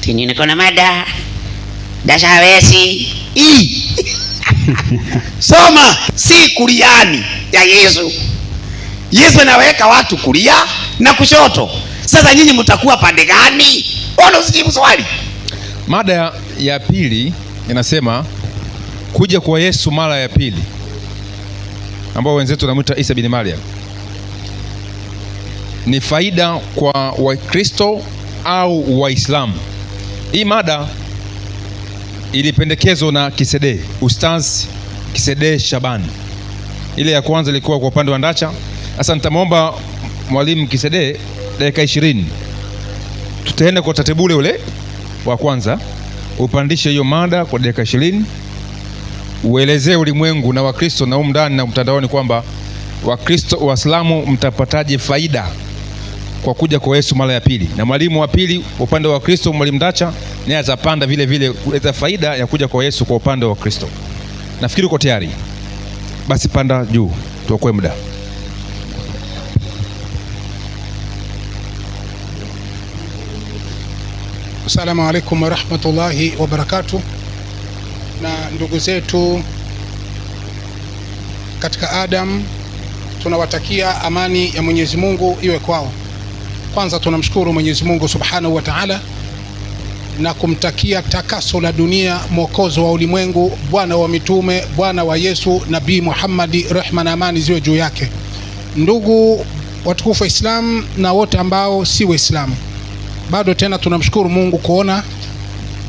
Tini niko na mada dasha hawezi soma si kuliani ya Yesu. Yesu anaweka watu kulia na kushoto. Sasa nyinyi mtakuwa pande gani? Mbona usijibu swali? Mada ya pili inasema kuja kwa Yesu mara ya pili, ambao wenzetu wanamuita Isa bin Maryam, ni faida kwa Wakristo au Waislamu? Hii mada ilipendekezwa na Kisede, Ustaz Kisede Shabani. Ile ya kwanza ilikuwa kwa upande wa Ndacha. Sasa nitamwomba mwalimu Kisede dakika 20. Tutaenda kwa tatebule ule wa kwanza, upandishe hiyo mada kwa dakika 20, uelezee ulimwengu na Wakristo na ndani na mtandaoni kwamba Wakristo Waislamu mtapataje faida kwa kuja kwa Yesu mara ya pili. Na mwalimu wa pili upande wa Kristo, mwalimu Ndacha, naye atapanda vile vile kuleta faida ya kuja kwa Yesu kwa upande wa Kristo. Nafikiri uko tayari. Basi panda juu tuokoe muda. Assalamu alaikum wa rahmatullahi wa barakatuh. Na ndugu zetu katika Adam, tunawatakia amani ya Mwenyezi Mungu iwe kwao. Kwanza tunamshukuru Mwenyezi Mungu Subhanahu wa Ta'ala na kumtakia takaso la dunia, mwokozi wa ulimwengu, bwana wa mitume, bwana wa Yesu, Nabii Muhammad, rehma na amani ziwe juu yake. Ndugu watukufu wa Islam na wote ambao si Waislamu, bado tena tunamshukuru Mungu kuona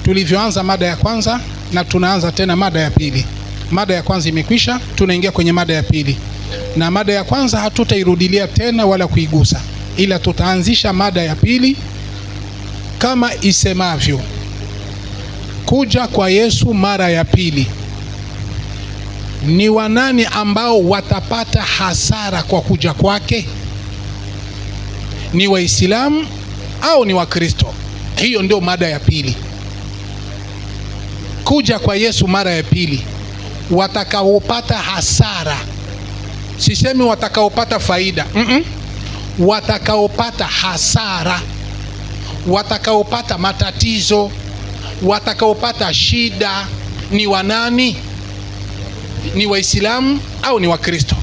tulivyoanza mada ya kwanza na tunaanza tena mada ya pili. Mada ya kwanza imekwisha, tunaingia kwenye mada ya pili. Na mada ya kwanza hatutairudilia tena wala kuigusa, ila tutaanzisha mada ya pili kama isemavyo: kuja kwa Yesu mara ya pili. Ni wanani ambao watapata hasara kwa kuja kwake? Ni Waislamu au ni Wakristo? Hiyo ndio mada ya pili. Kuja kwa Yesu mara ya pili, watakaopata hasara, sisemi watakaopata faida, watakaopata hasara, watakaopata matatizo, watakaopata shida ni wanani? Ni Waislamu au ni Wakristo?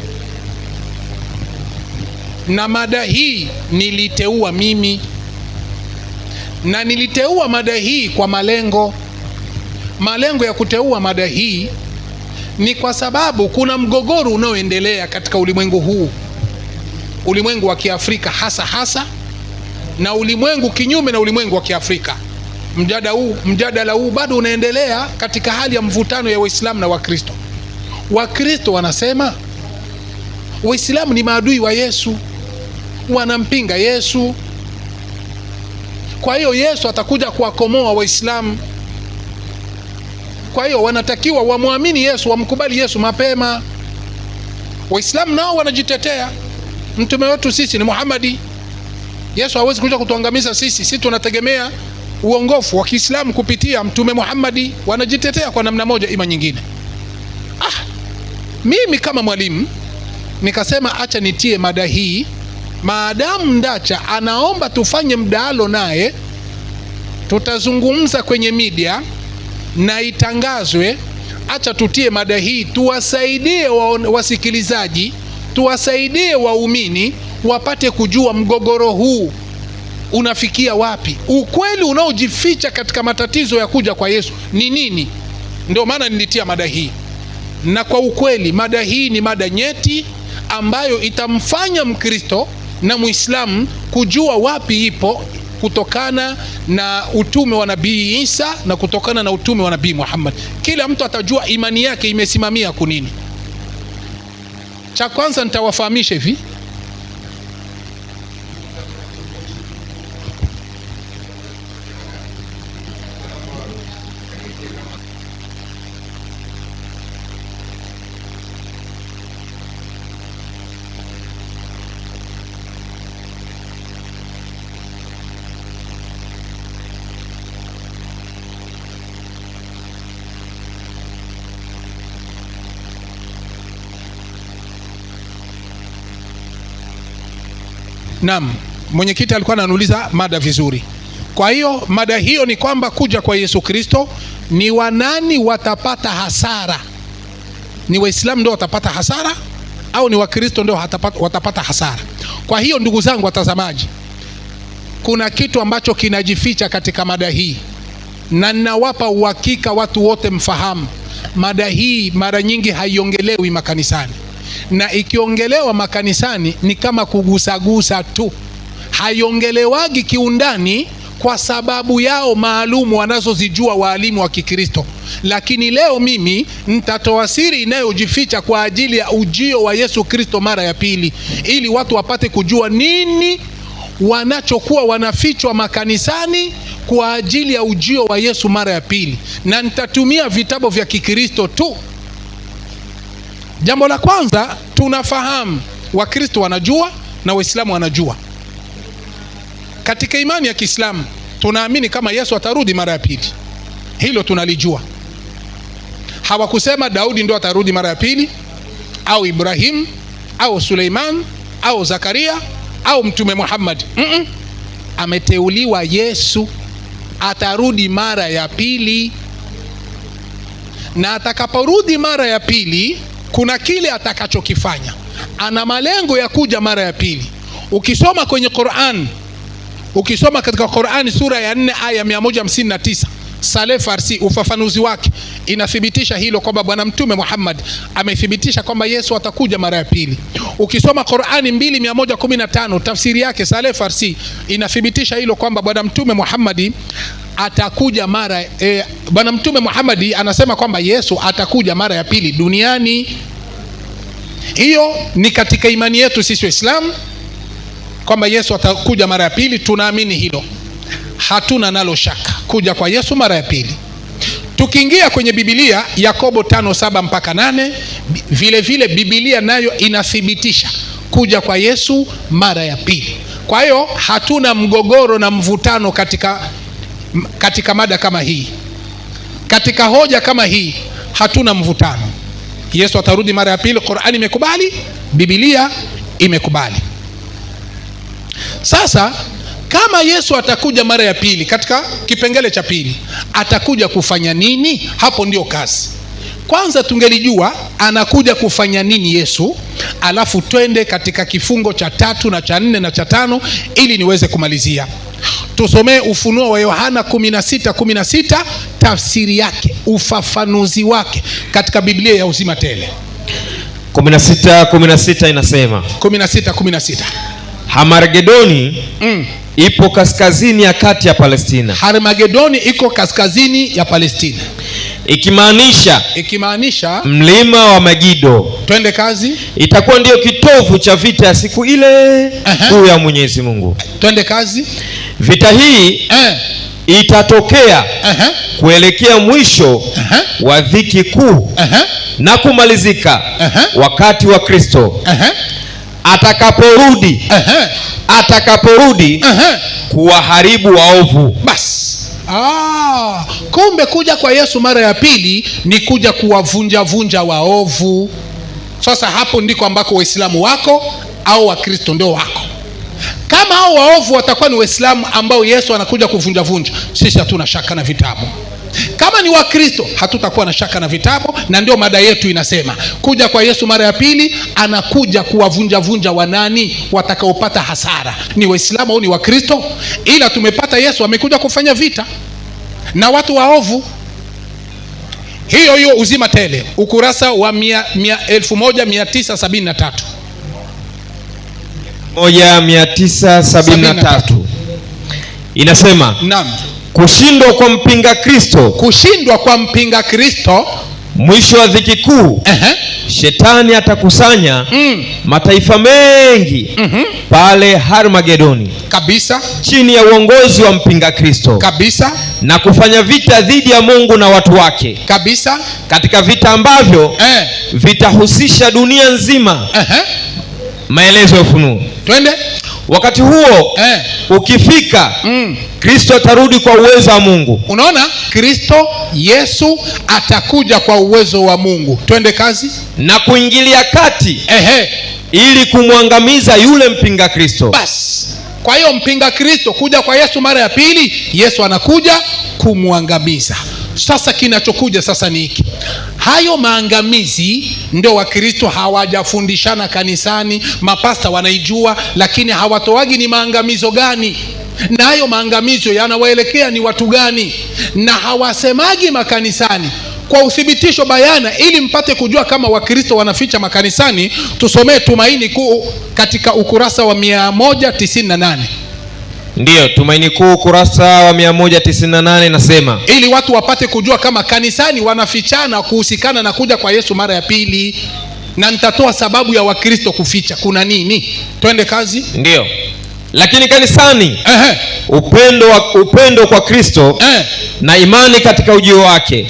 Na mada hii niliteua mimi, na niliteua mada hii kwa malengo ya kuteua mada hii ni kwa sababu kuna mgogoro unaoendelea katika ulimwengu huu, ulimwengu wa Kiafrika hasa na ulimwengu kinyume na ulimwengu wa Kiafrika. Mjadala huu bado unaendelea katika hali ya mvutano ya Waislamu na Wakristo. Wakristo wanasema Waislamu ni maadui wa Yesu, wanampinga Yesu. Kwa hiyo Yesu atakuja kuwakomoa Waislamu. Kwa hiyo wanatakiwa wamwamini Yesu, wamkubali Yesu mapema. Waislamu nao wanajitetea, mtume wetu sisi ni Muhammadi. Yesu hawezi kuja kutuangamiza sisi. Sisi tunategemea uongofu wa Kiislamu kupitia mtume Muhammadi. Wanajitetea kwa namna moja ima nyingine. Mimi kama mwalimu nikasema acha nitie mada hii, maadamu Ndacha anaomba tufanye mdahalo naye, tutazungumza kwenye media na itangazwe. Acha tutie mada hii, tuwasaidie wasikilizaji, tuwasaidie waumini wapate kujua mgogoro huu unafikia wapi, ukweli unaojificha katika matatizo ya kuja kwa Yesu ni nini. Ndio maana nilitia mada hii, na kwa ukweli mada hii ni mada nyeti ambayo itamfanya Mkristo na Muislamu kujua wapi ipo, kutokana na utume wa Nabii Isa na kutokana na utume wa Nabii Muhammad. Kila mtu atajua imani yake imesimamia kunini. Cha kwanza nitawafahamisha hivi: Naam, mwenyekiti alikuwa ananiuliza mada vizuri. Kwa hiyo mada hiyo ni kwamba kuja kwa Yesu Kristo, ni wanani watapata hasara? Ni Waislamu ndio watapata hasara au ni Wakristo ndio watapata hasara? Kwa hiyo ndugu zangu watazamaji, kuna kitu ambacho kinajificha katika mada hii, na ninawapa uhakika watu wote mfahamu, mada hii mara nyingi haiongelewi makanisani, na ikiongelewa makanisani ni kama kugusagusa tu, haiongelewagi kiundani kwa sababu yao maalumu wanazozijua waalimu wa Kikristo. Lakini leo mimi nitatoa siri inayojificha kwa ajili ya ujio wa Yesu Kristo mara ya pili, ili watu wapate kujua nini wanachokuwa wanafichwa makanisani kwa ajili ya ujio wa Yesu mara ya pili, na nitatumia vitabu vya Kikristo tu. Jambo la kwanza, tunafahamu Wakristo wanajua na Waislamu wanajua. Katika imani ya Kiislamu tunaamini kama Yesu atarudi mara ya pili. Hilo tunalijua. Hawakusema Daudi ndio atarudi mara ya pili, au Ibrahim, au Suleiman, au Zakaria, au Mtume Muhammad. Ameteuliwa Yesu, atarudi mara ya pili. Na atakaporudi mara ya pili, kuna kile atakachokifanya. Ana malengo ya kuja mara ya pili. Ukisoma kwenye Qur'an, ukisoma katika Qur'ani sura ya 4 aya 159, Saleh Farsi ufafanuzi wake inathibitisha hilo, kwamba Bwana Mtume Muhammad amethibitisha kwamba Yesu atakuja mara ya pili. Ukisoma Qur'ani 2:115 tafsiri yake Saleh Farsi inathibitisha hilo, kwamba Bwana Mtume Muhammad atakuja mara Bwana Mtume Muhammad anasema kwamba Yesu atakuja mara ya pili duniani. Hiyo ni katika imani yetu sisi Waislamu, kwamba Yesu atakuja mara ya pili. Tunaamini hilo, hatuna nalo shaka kuja kwa Yesu mara ya pili. Tukiingia kwenye Biblia, Yakobo 5:7 mpaka 8, vile vile Biblia nayo inathibitisha kuja kwa Yesu mara ya pili. Kwa hiyo hatuna mgogoro na mvutano katika mada kama hii, katika hoja kama hii hatuna mvutano. Yesu atarudi mara ya pili, Qur'ani imekubali, Biblia imekubali. Sasa kama Yesu atakuja mara ya pili, katika kipengele cha pili, atakuja kufanya nini? Hapo ndio kazi. Kwanza tungelijua anakuja kufanya nini Yesu, alafu twende katika kifungo cha 3 na cha 4 na cha 5 ili niweze kumalizia. Tusomee Ufunuo wa Yohana 16:16, tafsiri yake, ufafanuzi wake katika Biblia ya uzima tele. 16:16 inasema, 16:16, Harmagedoni ipo kaskazini ya kati ya Palestina. Harmagedoni iko kaskazini ya Palestina, ikimaanisha mlima wa Megido. Twende kazi. Itakuwa ndio kitovu cha vita ya siku ile kuu ya Mwenyezi Mungu. Twende kazi. Vita hii itatokea kuelekea mwisho wa dhiki kuu na kumalizika wakati wa Kristo atakaporudi kuwaharibu waovu. Bas. Kumbe kuja kwa Yesu mara ya pili ni kuja kuwavunja waovu. Sasa hapo ndiko ambako Waislamu wako au Wakristo ndio wako. Kama hao waovu watakuwa ni Waislamu ambao Yesu anakuja kuvunja, sisi hatuna shaka na vitabu. Kama ni Wakristo hatutakuwa na shaka na vitabu, na ndio mada yetu inasema kuja kwa Yesu mara ya pili, anakuja kuwavunja wanani watakaopata hasara, ni Waislamu au ni Wakristo. Ila tumepata Yesu amekuja kufanya vita na watu waovu. Hiyo uzima tele, ukurasa wa 1973 1973 inasema, naam, kushindwa kwa mpinga Kristo, mwisho wa dhiki kuu, Shetani atakusanya mataifa mengi pale Harmagedoni kabisa, chini ya uongozi wa mpinga Kristo kabisa, na kufanya vita dhidi ya Mungu na watu wake kabisa, katika vita ambavyo vitahusisha dunia nzima. Maelezo ya Ufunuo. Twende. Wakati huo ukifika, Kristo atarudi kwa uwezo wa Mungu. Unaona, Kristo Yesu atakuja kwa uwezo wa Mungu. Twende kazi. Na kuingilia kati ili kumwangamiza yule mpinga Kristo. Bas. Kwa hiyo mpinga Kristo kuja kwa Yesu mara ya pili, Yesu anakuja kumwangamiza. Sasa kinachokuja sasa ni hiki. Hayo maangamizi ndio Wakristo hawajafundishana kanisani, mapasta wanaijua, lakini hawatoagi ni maangamizo gani, na hayo maangamizo yanawaelekea ni watu gani, na hawasemagi makanisani kwa uthibitisho bayana, ili mpate kujua kama Wakristo wanaficha makanisani. Tusomee Tumaini Kuu katika ukurasa wa 198. Ndiyo, Tumaini Kuu ukurasa wa 198 nasema, ili watu wapate kujua kama kanisani wanafichana kuhusikana na kuja kwa Yesu mara ya pili. Na nitatoa sababu ya Wakristo kuficha kuna nini. Twende kazi. Ndiyo. Lakini kanisani upendo kwa Kristo na imani katika ujio wake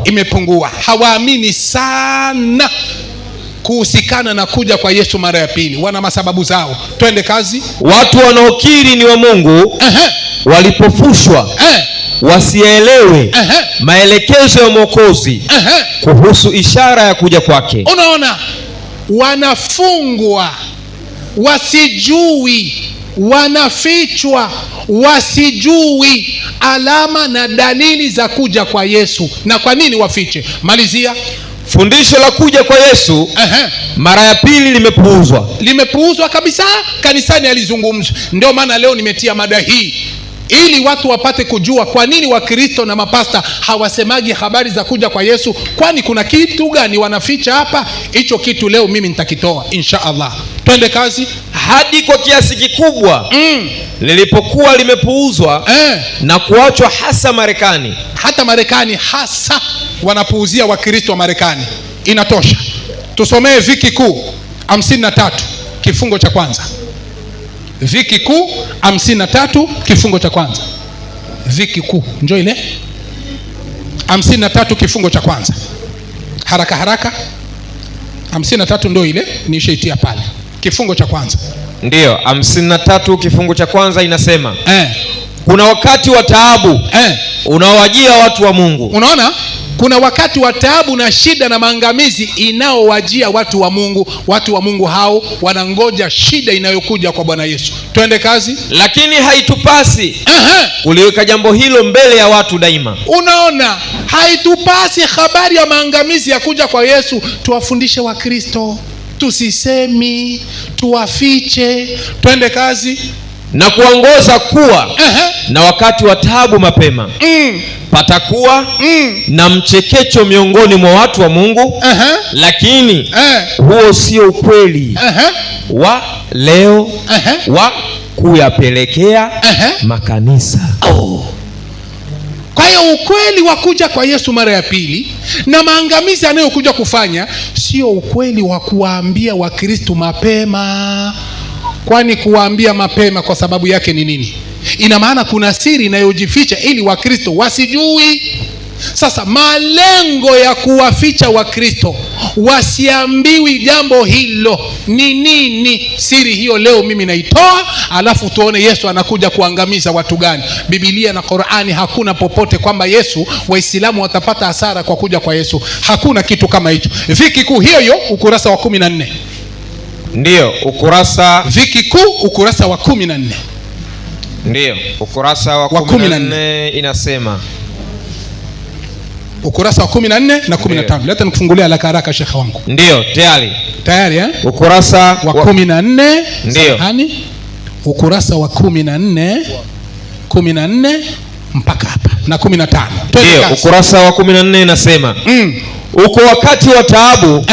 imepungua. Hawaamini sana kuhusikana na kuja kwa Yesu mara ya pili. Wana masababu zao. Twende kazi. Watu wanaokiri ni wa Mungu walipofushwa wasielewe maelekezo ya Mwokozi kuhusu ishara ya kuja kwake. Unaona, wanafungwa wasijui, wanafichwa wasijui alama na dalili za kuja kwa Yesu. Na kwa nini wafiche? Malizia. Fundisho la kuja kwa Yesu mara ya pili limepuuzwa kabisa. Kanisani alizungumzwa. Ndio maana leo nimetia mada hii, ili watu wapate kujua kwa nini Wakristo na mapasta hawasemagi habari za kuja kwa Yesu. Kwani kuna kitu gani wanaficha hapa? Hicho kitu leo mimi nitakitoa insha Allah. Twende kazi. Hadi kwa kiasi kikubwa lilipokuwa limepuuzwa na kuachwa hasa Marekani. Hata Marekani hasa wanapuuzia Wakristo wa Marekani. Inatosha. Tusomee Viki Kuu 53 kifungo cha kwanza. Viki Kuu 53 kifungo cha kwanza. Viki Kuu njoo ile 53 kifungo cha kwanza. Haraka haraka. 53 ndio ile nishaitia pale. Kifungo cha kwanza. Ndiyo, 53 kifungo cha kwanza inasema kuna wakati wa taabu unaowajia watu wa Mungu. Unaona? Kuna wakati wa taabu na shida na maangamizi inaowajia watu wa Mungu. Watu wa Mungu hao wanangoja shida inayokuja kwa Bwana Yesu. Twende kazi. Lakini haitupasi kuliweka jambo hilo mbele ya watu daima. Unaona, haitupasi habari ya maangamizi ya kuja kwa Yesu tuwafundishe Wakristo. Tusisemi, tuwafiche. Twende kazi. Na kuongoza kuwa na wakati wa taabu mapema patakuwa na mchekecho miongoni mwa watu wa Mungu, lakini huo sio ukweli wa leo wa kuyapelekea makanisa. Kwa hiyo ukweli wa kuja kwa Yesu mara ya pili na maangamizi anayokuja kufanya sio ukweli wa kuwaambia Wakristo mapema. Kwani kuwaambia mapema kwa sababu yake ni nini? Ina maana kuna siri inayojificha ili Wakristo wasijui. Sasa malengo ya kuwaficha Wakristo wasiambiwi jambo hilo ni nini? Siri hiyo leo mimi naitoa, alafu tuone Yesu anakuja kuangamiza watu gani. Biblia na Qur'ani hakuna popote kwamba Yesu Waislamu watapata hasara kwa kuja kwa Yesu. Hakuna kitu kama hicho. Viki Kuu hiyo ukurasa wa 14. Ndiyo, ukurasa Viki Kuu ukurasa wa 14. Ndiyo, ukurasa wa 14 inasema. Ukurasa wa 14 na 15. Leta nikufungulia haraka haraka shekha wangu. Ndiyo, tayari ukurasa wa 14. Ndiyo. Hani? Ukurasa wa 14 mpaka hapa na 15. Ndiyo, ukurasa wa 14 inasema. Uko wakati wa taabu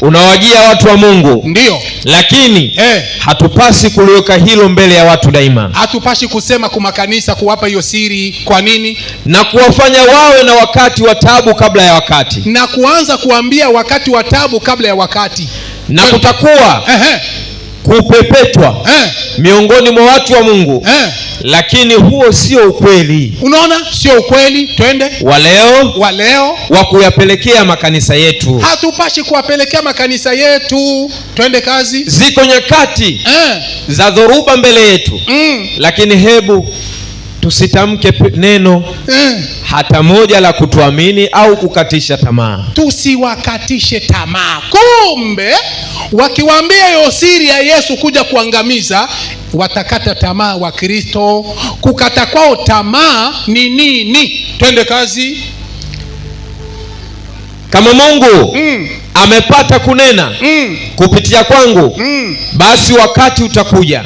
unawajia watu wa Mungu. Ndiyo. Lakini hatupasi kuliweka hilo mbele ya watu daima. Hatupasi kusema kwa makanisa kuwapa hiyo siri. Kwa nini? Na kuwafanya wawe na wakati wa taabu kabla ya wakati. Na kuanza kuambia wakati wa taabu kabla ya wakati. Na kutakuwa kupepetwa miongoni mwa watu wa Mungu. Lakini huo sio ukweli. Unaona? Sio ukweli. Twende. Wa leo wa kuyapelekea makanisa yetu. Hatupashi kuwapelekea makanisa yetu. Twende kazi. Ziko nyakati za dhoruba mbele yetu. Lakini hebu tusitamke neno hata moja la kutuamini au kukatisha tamaa. Tusiwakatishe tamaa. Kumbe wakiwaambia hiyo siri ya Yesu kuja kuangamiza, watakata tamaa wa Kristo. Kukata kwao tamaa ni nini? Twende kazi. Kama Mungu amepata kunena kupitia kwangu, basi wakati utakuja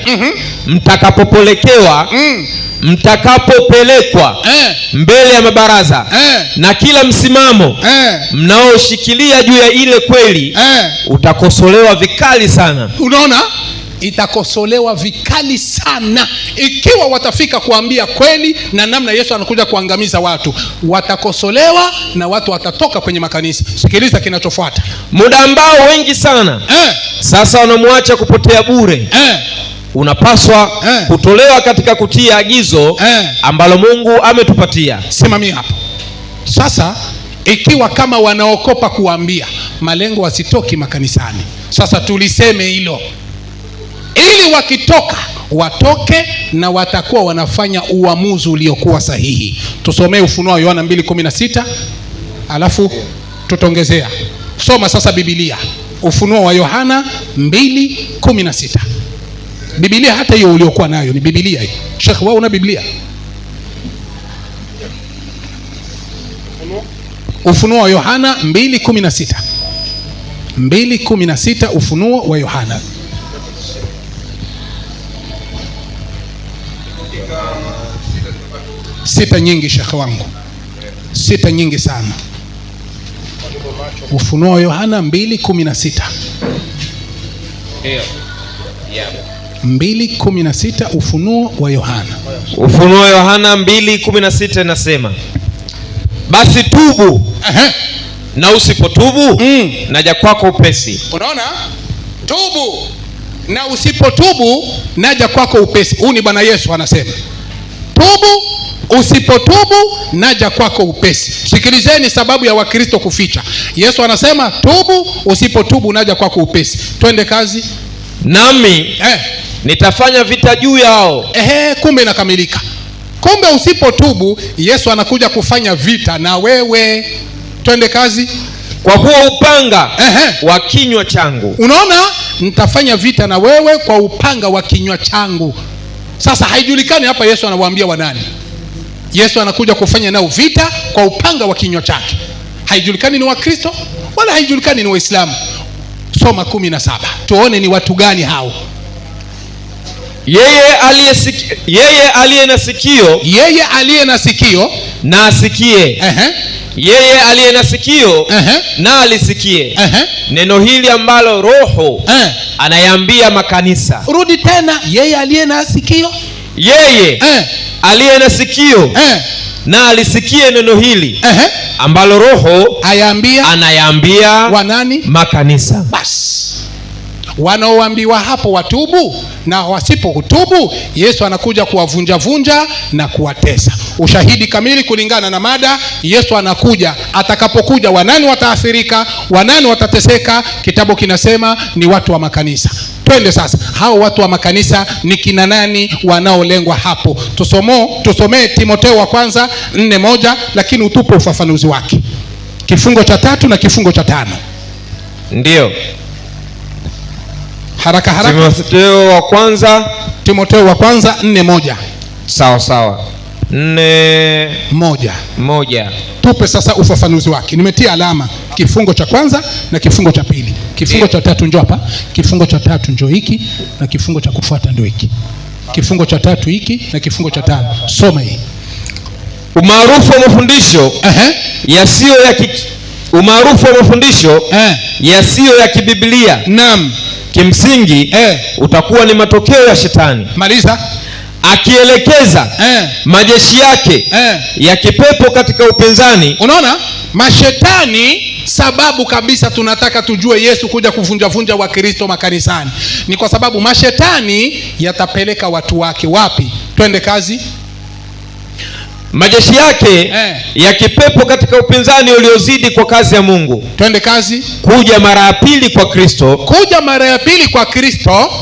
mtakapopelekwa mbele ya mabaraza na kila msimamo mnaoshikilia juu ya ile kweli utakosolewa vikali sana. Unaona, itakosolewa vikali sana ikiwa watafika kuambia kweli na namna Yesu anakuja kuangamiza watu. Watakosolewa na watu watatoka kwenye makanisa. Sikiliza kinachofuata. Muda ambao wengi sana sasa wanamwacha kupotea bure unapaswa kutolewa katika kutia agizo ambalo Mungu ametupatia. Simamia hapo. Sasa ikiwa kama wanaokopa kuambia, malengo wasitoki makanisani. Sasa tuliseme hilo, ili wakitoka watoke na watakuwa wanafanya uamuzi uliokuwa sahihi. Tusomee Ufunuo wa Yohana 2:16 alafu tutongezea. Soma sasa Biblia. Ufunuo wa Yohana 2:16. Biblia hata hiyo uliokuwa nayo ni Biblia hii. Sheikh, wewe una Biblia? Ufunuo wa Yohana 2:16. 2:16 Ufunuo wa Yohana. Sita nyingi Sheikh wangu. Sita nyingi sana. Ufunuo wa Yohana 2:16. 2:16 Ufunuo wa Yohana. Ufunuo wa Yohana 2:16 inasema, basi tubu na usipotubu naja kwako upesi. Unaona? Tubu na usipotubu naja kwako upesi. Huu ni Bwana Yesu anasema. Tubu, usipotubu naja kwako upesi. Sikilizeni sababu ya Wakristo kuficha. Yesu anasema tubu, usipotubu naja kwako upesi. Twende kazi. Nami nitafanya vita juu yao. Kumbe inakamilika. Kumbe usipotubu Yesu anakuja kufanya vita na wewe. Twende kazi. Kwa huo upanga wa kinywa changu. Unaona, nitafanya vita na wewe kwa upanga wa kinywa changu. Sasa haijulikani hapa Yesu anawaambia wanani. Yesu anakuja kufanya nao vita kwa upanga wa kinywa chake. Haijulikani ni Wakristo wala haijulikani ni Waislamu. Soma 17 tuone ni watu gani hao. Yeye aliye na sikio na asikie. Yeye aliye na sikio na alisikie neno hili ambalo Roho anayaambia makanisa. Rudi tena. Yeye aliye na sikio. Yeye aliye na sikio na alisikie neno hili ambalo Roho anayaambia wanani? Makanisa. Basi wanaoambiwa hapo watubu, na wasipokutubu Yesu anakuja kuwavunja vunja na kuwatesa. Ushahidi kamili kulingana na mada. Yesu anakuja, atakapokuja wanani wataathirika, wanani watateseka? Kitabu kinasema ni watu wa makanisa. Twende sasa, hao watu wa makanisa ni kina nani wanaolengwa hapo? Tusomee Timotheo wa kwanza 4:1, lakini utupe ufafanuzi wake. Kifungo cha 3 na kifungo cha 5. Ndio. Haraka. Timotheo wa kwanza 4:1. Sawa. 4:1. Tupe sasa ufafanuzi wake. Nimetia alama kifungo cha kwanza na kifungo cha pili. Kifungo cha 3 njoo hapa. Kifungo cha 3 njoo hiki, na kifungo cha kufuata ndio hiki. Kifungo cha 3 hiki na kifungo cha 5. Soma hii. Umaarufu wa mafundisho yasiyo ya kibiblia. Naam. Kimsingi utakuwa ni matokeo ya shetani. Maliza. Akielekeza majeshi yake ya kipepo katika upinzani. Unaona? Mashetani, sababu kabisa tunataka tujue Yesu kuja kuvunja Wakristo makanisani ni kwa sababu mashetani yatapeleka watu wake wapi? Twende kazi. Majeshi yake ya kipepo katika katika upinzani uliozidi kwa kazi ya Mungu. Twende kazi. Kuja mara ya pili kwa Kristo. Kuja mara ya pili kwa Kristo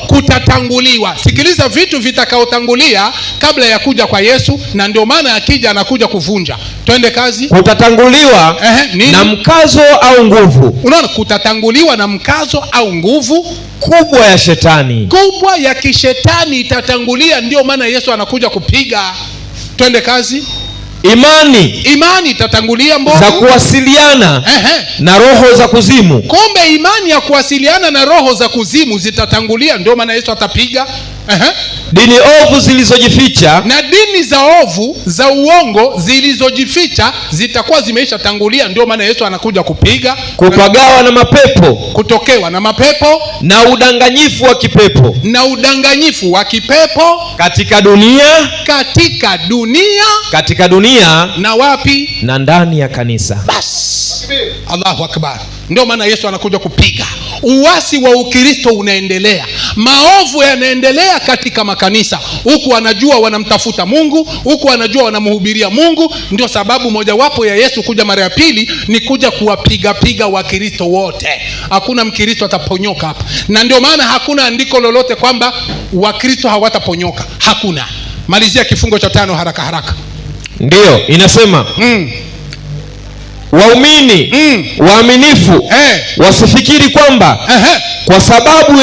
kutatanguliwa. Sikiliza vitu vitakaotangulia kabla ya kuja kwa Yesu, na ndio maana akija anakuja kuvunja. Twende kazi. Kutatanguliwa na mkazo au nguvu. Unaona, kutatanguliwa na mkazo au nguvu kubwa ya shetani. Kubwa ya kishetani itatangulia, ndio maana Yesu anakuja kupiga. Twende kazi. Imani itatangulia mbovu za kuwasiliana na roho za kuzimu. Kumbe imani ya kuwasiliana na roho za kuzimu zitatangulia, ndio maana Yesu atapiga. Dini ovu zilizojificha, na dini za ovu za uongo zilizojificha zitakuwa zimeisha tangulia, ndio maana Yesu anakuja kupiga. Kupagawa na mapepo, kutokewa na mapepo na udanganyifu wa kipepo katika dunia na wapi? Na ndani ya kanisa. Bas, Allahu Akbar. Ndio maana Yesu anakuja kupiga. Uasi wa Ukristo unaendelea, maovu yanaendelea katika makanisa, huku wanajua wanamtafuta Mungu, huku wanajua wanamhubiria Mungu. Ndio sababu mojawapo ya Yesu kuja mara ya pili ni kuja kuwapiga Wakristo wote. Hakuna Mkristo ataponyoka hapa, na ndio maana hakuna andiko lolote kwamba Wakristo hawataponyoka. Hakuna. Malizia kifungo cha 5 haraka. Ndio inasema waumini waaminifu wasifikiri kwamba kwa sababu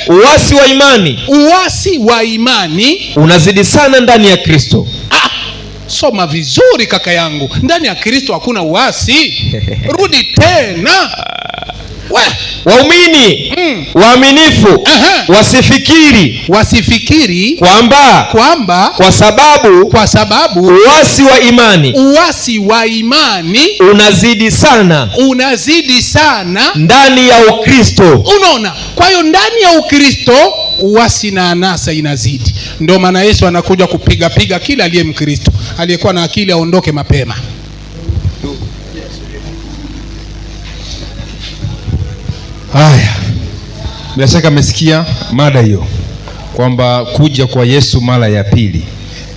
uasi wa imani unazidi sana ndani ya Kristo. Soma vizuri kaka yangu, ndani ya Kristo hakuna uasi. Rudi tena. Waumini waaminifu wasifikiri kwamba kwa sababu uasi wa imani unazidi sana ndani ya Ukristo. Unaona, kwa hiyo ndani ya Ukristo uasi na anasa inazidi. Ndio maana Yesu anakuja kupiga kila aliye Mkristo. Aliyekuwa na akili aondoke mapema. Haya, bila shaka mmesikia mada hiyo kwamba kuja kwa Yesu mara ya pili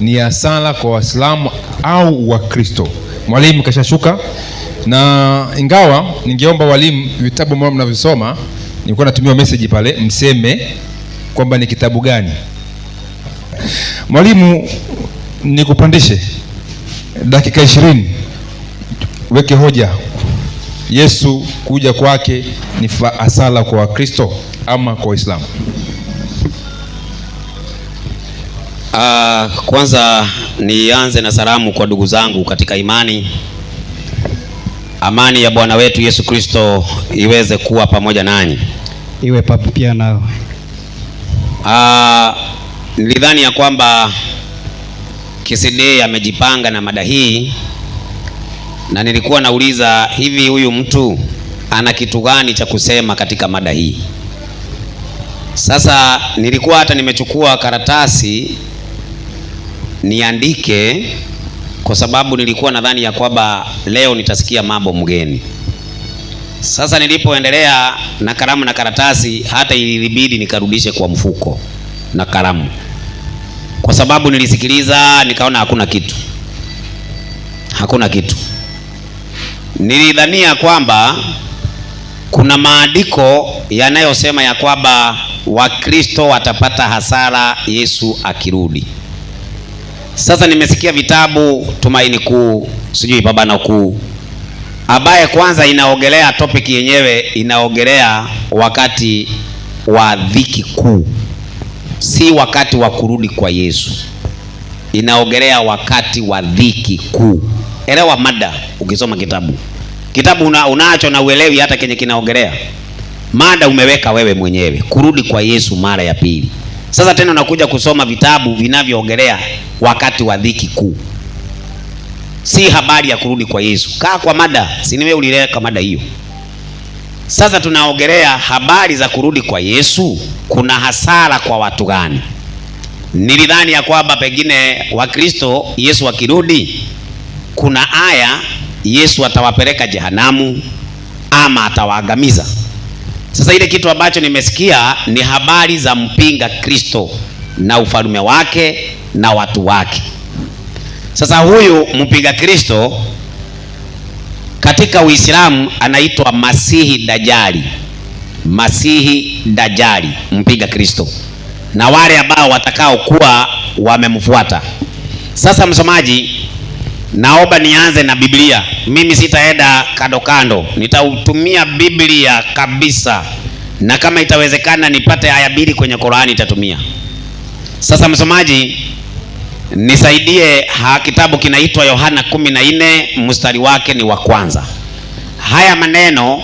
ni hasara kwa Waislamu au Wakristo. Mwalimu kashashuka, na ingawa ningeomba walimu vitabu ambavyo mnavisoma, nilikuwa natumia message pale, mseme kwamba ni kitabu gani. Mwalimu, nikupandishe dakika 20, weke hoja. Yesu kuja kwake ni hasara kwa Wakristo ama kwa Waislamu? Kwanza nianze na salamu kwa ndugu zangu katika imani. Amani ya Bwana wetu Yesu Kristo iweze kuwa pamoja nanyi. Iwe pia nao. Nilidhani ya kwamba KCD amejipanga na mada hii, na nilikuwa nauliza hivi, huyu mtu ana kitu gani cha kusema katika mada hii? Sasa nilikuwa hata nimechukua karatasi niandike, kwa sababu nilikuwa nadhani ya kwamba leo nitasikia mambo mgeni. Sasa nilipoendelea na kalamu na karatasi, hata ilibidi nikarudishe kwa mfuko na kalamu, kwa sababu nilisikiliza nikaona hakuna kitu. Nilidhania kwamba kuna maandiko yanayosema ya kwamba Wakristo watapata hasara Yesu akirudi. Sasa nimesikia vitabu Tumaini Kuu, sijui Pambano Kuu, ambaye kwanza inaogelea topic yenyewe, inaogelea wakati wa dhiki kuu, si wakati wa kurudi kwa Yesu. Inaogelea wakati wa dhiki kuu. Elewa mada. Ukisoma kitabu unacho na uelewi hata kenye kinaogelea. Mada umeweka wewe mwenyewe, kurudi kwa Yesu mara ya pili. Sasa tena unakuja kusoma vitabu vinavyoogelea wakati wa dhiki kuu, si habari ya kurudi kwa Yesu. Kaa kwa mada, si wewe ulileka mada hiyo. Sasa tunaogelea habari za kurudi kwa Yesu. Kuna hasara kwa watu gani? Nilidhani ya kwamba pengine Wakristo Yesu akirudi kuna aya Yesu atawapeleka jehanamu ama atawaangamiza. Sasa ile kitu ambacho nimesikia ni habari za mpinga Kristo na ufalme wake na watu wake. Sasa huyu mpinga Kristo katika Uislamu anaitwa Masihi Dajjali. Masihi Dajjali, mpinga Kristo, na wale ambao watakao kuwa wamemfuata. Sasa msomaji, naomba nianze na Biblia. Mimi sitaenda kando kando, nitautumia Biblia kabisa, na kama itawezekana nipate aya 2 kwenye Qur'ani nitatumia. Sasa msomaji, nisaidie, kitabu kinaitwa Yohana 14 mstari wake ni wa kwanza. Haya maneno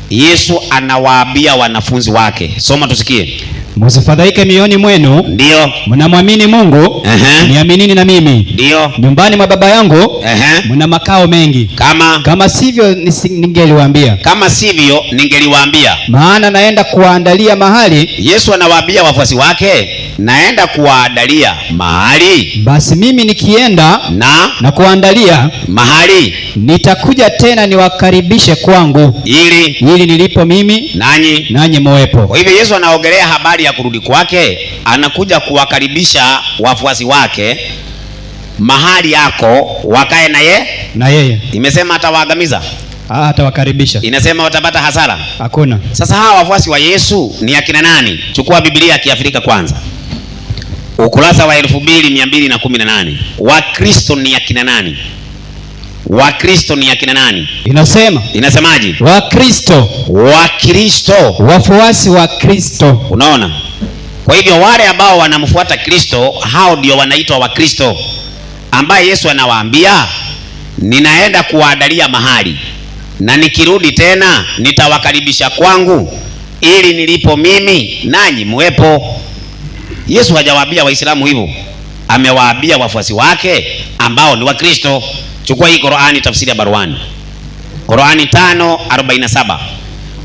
Yesu anawaambia wanafunzi wake. Soma tusikie. Msifadhaike mioyoni mwenu. Ndio. Mnamwamini Mungu, niaminini na mimi. Ndio. Nyumbani mwa Baba yangu mna makao mengi. Kama sivyo ningeliwaambia. Kama sivyo ningeliwaambia. Maana naenda kuwaandalia mahali. Yesu anawaambia wafuasi wake, naenda kuwaandalia mahali. Basi mimi nikienda na kuandalia mahali, nitakuja tena niwakaribishe kwangu, ili nilipo mimi nanyi muwepo. Kwa hivyo Yesu anaongelea habari ya kurudi kwake, anakuja kuwakaribisha wafuasi wake mahali yako wakae na yeye. Imesema atawaangamiza? Atawakaribisha. Inasema watapata hasara? Hakuna. Sasa hawa wafuasi wa Yesu ni akina nani? Chukua Biblia ya Kiafrika kwanza, ukurasa wa 2218. Wakristo ni akina nani? Wakristo ni akina nani? Inasemaje? Wakristo, wafuasi wa Kristo. Unaona? Kwa hivyo wale ambao wanamfuata Kristo, hao ndio wanaitwa Wakristo, ambaye Yesu anawaambia, ninaenda kuwaandalia mahali, na nikirudi tena nitawakaribisha kwangu, ili nilipo mimi nanyi muwepo. Yesu hajawaambia Waislamu hivyo, amewaambia wafuasi wake ambao ni Wakristo. Chukua hii Qur'ani, tafsiri ya Barwani, Qur'ani 5:47.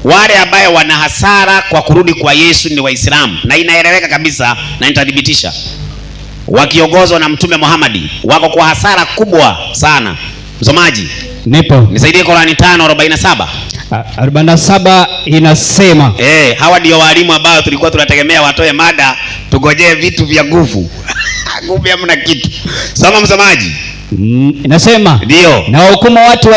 Wale ambao wana hasara kwa kurudi kwa Yesu ni Waislamu, na inaeleweka kabisa na nitadhibitisha. Wakiongozwa na Mtume Muhammad wako kwa hasara kubwa sana. Msomaji, nipo, nisaidie Qur'ani 5:47. 47 inasema, hawa ndio walimu ambao tulikuwa tunategemea watoe mada, tugojee vitu vya nguvu. Kumbe hamna kitu. Soma msomaji. Inasema, ndio, na wahukumu watu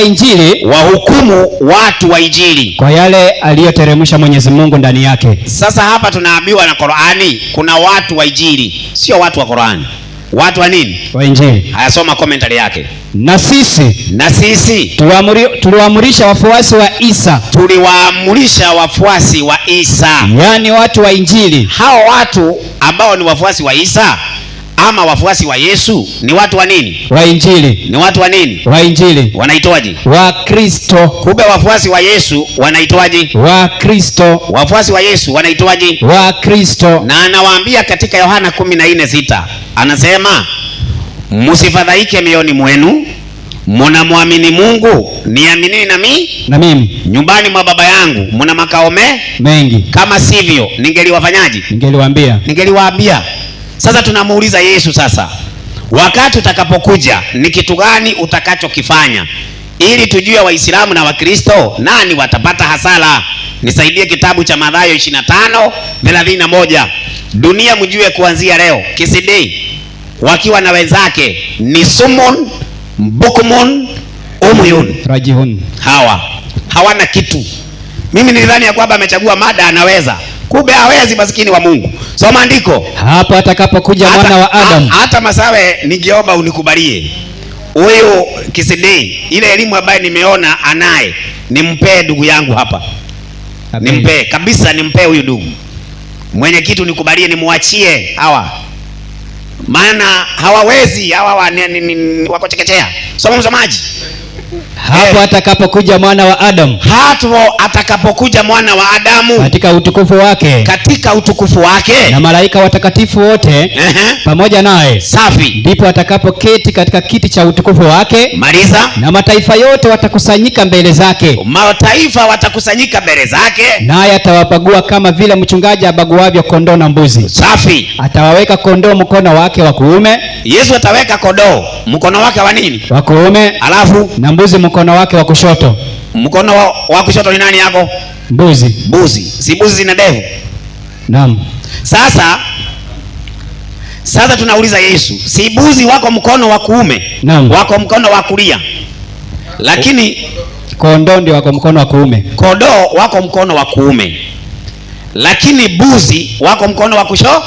wa Injili, kwa yale aliyoteremsha Mwenyezi Mungu ndani yake. Sasa hapa tunaambiwa na Qur'ani kuna watu wa Injili, sio watu wa Qur'ani. Watu wa nini? Wa Injili. Hayasoma commentary yake. Na sisi tuliwaamurisha wafuasi wa Isa. Tuliwaamurisha wafuasi wa Isa. Yaani watu wa Injili. Hao watu ambao ni wafuasi wa Isa ama wafuasi wa Yesu ni watu wa nini? Wa Injili. Ni watu wa nini? Wa Injili. Wanaitwaje? Wa Kristo. Kumbe wafuasi wa Yesu wanaitwaje? Wa Kristo. Wafuasi wa Yesu wanaitwaje? Wa Kristo. Na anawaambia katika Yohana 14:6, anasema, msifadhaike mioyoni mwenu, mnamwamini Mungu, niaminini na mimi. Nyumbani mwa Baba yangu mna makao mengi. Kama sivyo ningeliwafanyaje? Ningeliwaambia. Sasa tunamuuliza Yesu, sasa wakati utakapokuja ni kitu gani utakachokifanya ili tujue Waislamu na Wakristo nani watapata hasara? Nisaidie kitabu cha Mathayo 25:31. Dunia mjue kuanzia leo Kisidei wakiwa na wenzake ni Sumun, Bukmun, Umyun, Rajihun. Hawana kitu. Mimi nilidhani ya kwamba amechagua mada anaweza, kumbe hawezi, maskini wa Mungu. Soma andiko. Hapo atakapokuja mwana wa Adam. Hata Masawe, ningeomba unikubalie huyu Kisidei, ile elimu ambayo nimeona anaye, nimpee ndugu yangu hapa. Nimpee kabisa, nimpee huyu ndugu. Mwenyekiti unikubalie nimuachie hawa, maana hawawezi hawa wako chekechea. Soma msomaji. Hapo atakapokuja mwana wa Adamu. Hapo atakapokuja mwana wa Adamu katika utukufu wake na malaika watakatifu wote pamoja naye. Safi. Ndipo atakapoketi katika kiti cha utukufu wake. Maliza. Na mataifa yote watakusanyika mbele zake. Naye atawabagua kama vile mchungaji abaguavyo kondoo na mbuzi. Safi. Atawaweka kondoo mkono wake wa kuume. Yesu ataweka kondoo mkono wake wa nini? Wa kuume. Alafu na mbuzi mkono wake wa kushoto. Mkono wa kushoto ni nani yako? Mbuzi. Si mbuzi zina ndevu? Naam. Sasa Sasa tunauliza Yesu, si mbuzi wako mkono wa kuume, wako mkono wa kulia, lakini kondoo ndio wako mkono wa kuume. Kondoo wako mkono wa kuume, lakini mbuzi wako mkono wa kushoto.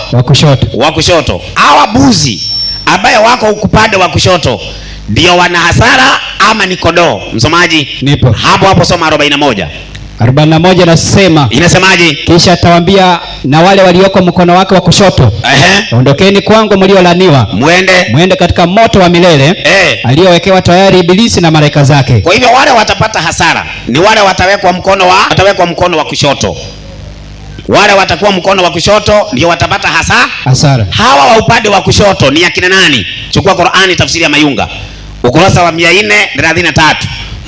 Wa kushoto. Hawa mbuzi ambaye wako upande wa kushoto ndio wana hasara ama ni kondoo? Msomaji, nipo hapo soma 41. 41 nasema, inasemaje? Kisha atawaambia na wale walioko mkono wake wa kushoto, ondokeni kwangu mliolaniwa, mwende katika moto wa milele aliowekewa tayari Ibilisi na malaika zake. Kwa hivyo wale watapata hasara ni wale watawekwa mkono wa kushoto. Wale watakuwa mkono wa kushoto ndio watapata hasara. Hawa wa upande wa kushoto ni akina nani? Chukua Qur'ani tafsiri ya Mayunga ukurasa wa 433.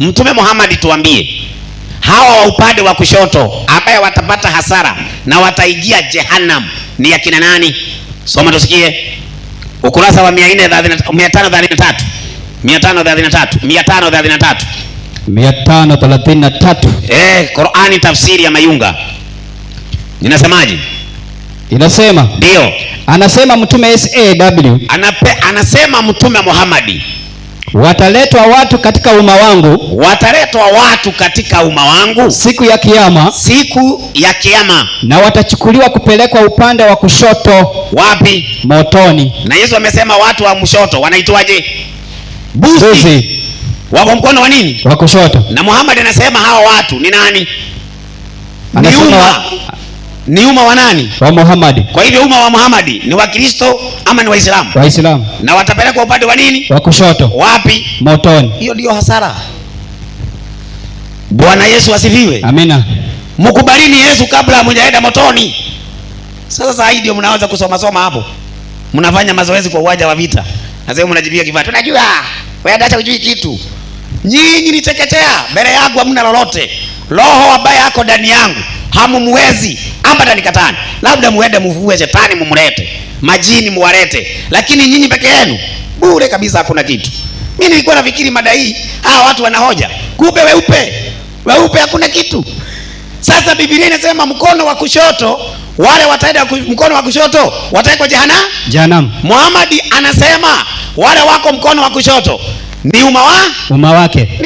Mtume Muhammad tuambie, hawa wa upande wa kushoto ambaye watapata hasara na wataingia jehannam ni akina nani? Soma tusikie. Ukurasa wa 533. Qur'ani tafsiri ya Mayunga inasemaje? Inasema ndio. Anasema mtume SAW, anasema mtume Muhammad, wataletwa watu katika umma wangu siku ya kiyama na watachukuliwa kupelekwa upande wa kushoto. Wapi? Motoni. Na Yesu amesema watu wa mshoto wanaitwaje? Buzi. Wako mkono wa nini? Wa kushoto. Na Muhammad anasema hawa watu ni nani? Ni umma wa nani? Wa Muhammad. Kwa hivyo umma wa Muhammad ni wa Kristo ama ni Waislamu? Waislamu. Na watapelekwa upande wa nini? Wa kushoto. Wapi? Motoni. Hiyo ndio hasara. Bwana Yesu asifiwe. Amina. Mkubalini Yesu kabla hamjaenda motoni. Sasa hii ndio mnaanza kusoma hapo. Mnafanya mazoezi kwa uwanja wa vita. Nasema mnajibia kifaa. Tunajua wewe hata hujui kitu. Nyinyi ni teketea, mbele yangu hamna lolote. Roho ambaye yako ndani yangu hamumwezi ambata nikatani. Labda muende mvue shetani mumlete, majini muwalete, lakini nyinyi peke yenu bure kabisa, hakuna kitu. Mimi nilikuwa nafikiri mada hii hawa watu wanahoja, kumbe weupe hakuna kitu. Sasa Biblia inasema mkono wa kushoto, wale wataenda mkono wa kushoto wataekwa jehanamu. Muhammad anasema wale wako mkono wa kushoto ni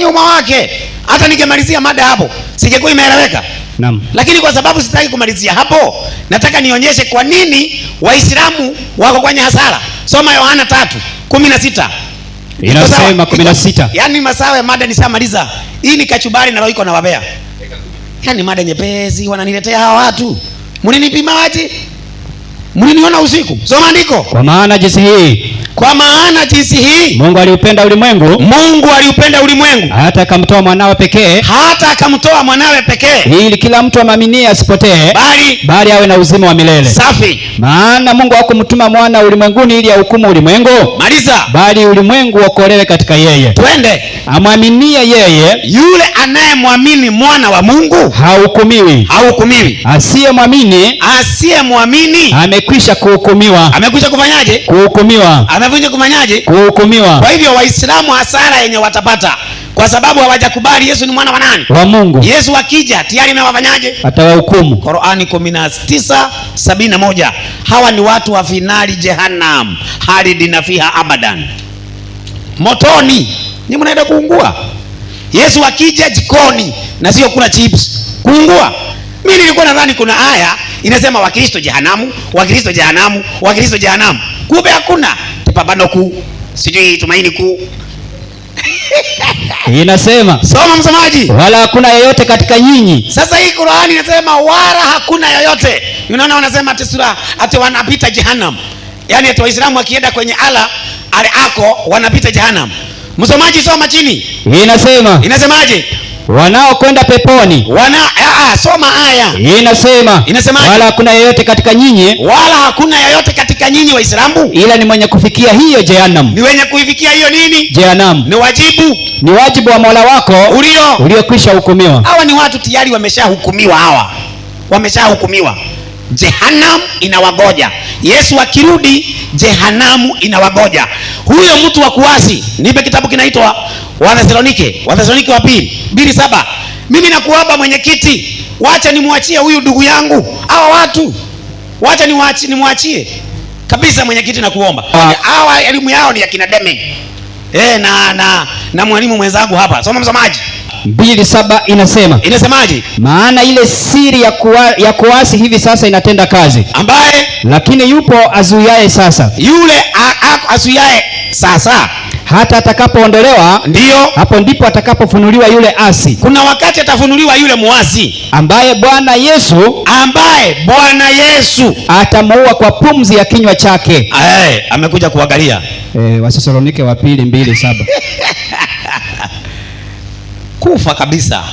umma wake. Hata ningemalizia mada hapo singekuwa imeeleweka. Naam. Lakini kwa sababu sitaki kumalizia hapo, nataka nionyeshe kwa nini Waislamu wako kwenye hasara. Soma Yohana 3:16. Inasema 16. Yaani masawe mada nishamaliza. Hii ni kachubari na roho iko na wabea. Yaani mada nyepesi wananiletea hawa watu. Mlinipima aje? Mliniona usiku. Soma andiko. Kwa maana jinsi hii Mungu aliupenda ulimwengu hata akamtoa mwanawe pekee ili kila mtu amwaminie asipotee bali awe na uzima wa milele. Safi. Maana Mungu hakumtuma mwana ulimwenguni ili ahukumu ulimwengu, maliza, bali ulimwengu uokolewe katika yeye. Twende. Amwaminie yeye, yule anayemwamini mwana wa Mungu hahukumiwi. Asiyemwamini amekwisha kuhukumiwa. Kufanyaje? Kuhukumiwa. Kwa hivyo Waislamu hasara yenye watapata kwa sababu hawajakubali Yesu ni mwana wa nani? Wa Mungu. Yesu akija tayari amewafanyaje? Atawahukumu. Qur'ani 19:71. Hawa ni watu wa finali jehannam, halidina fiha abadan. Motoni. Ni mnaenda kuungua. Yesu akija jikoni na sio kula chips. Kuungua. Mimi nilikuwa nadhani kuna aya inasema Wakristo jehanamu. Kumbe hakuna. Pambano kuu. Sijui tumaini kuu. Inasema, soma msomaji, wala hakuna yeyote katika nyinyi. Sasa hii Qur'ani inasema wala hakuna yeyote. Unaona wanasema ati wanapita jehanamu. Yaani ati Waislamu wakienda kwenye ale ako wanapita jehanamu. Msomaji soma chini. Inasemaje? Wanaokwenda peponi. Soma aya. Inasema wala hakuna yeyote katika nyinyi. Waislamu ila ni mwenye kufikia hiyo jehanamu. Ni wenye kuifikia hiyo nini? Jehanamu. Ni wajibu wa Mola wako uliokwisha hukumiwa. Hawa ni watu tayari wameshahukumiwa. Jehanamu inawagoja. Yesu akirudi jehanamu inawagoja. Huyo mtu wa kuasi, nipe kitabu kinaitwa Wathesalonike wa 2:7. Mimi nakuomba mwenyekiti, wacha nimwachie huyu ndugu yangu. Hawa watu wacha nimwachie. kabisa. Mwenyekiti na kuomba hawa elimu yao ni ya kina Deme na mwalimu mwenzangu hapa. Soma msomaji. 2:7 inasemaje? Maana ile siri ya kuasi hivi sasa inatenda kazi, ambaye lakini yupo azuiaye sasa, yule azuiaye sasa hata atakapoondolewa, ndio hapo ndipo atakapofunuliwa yule asi. Kuna wakati atafunuliwa yule muasi ambaye Bwana Yesu atamuua kwa pumzi ya kinywa chake. Amekuja kuangalia Wathesalonike wa 2:7. Kufa kabisa,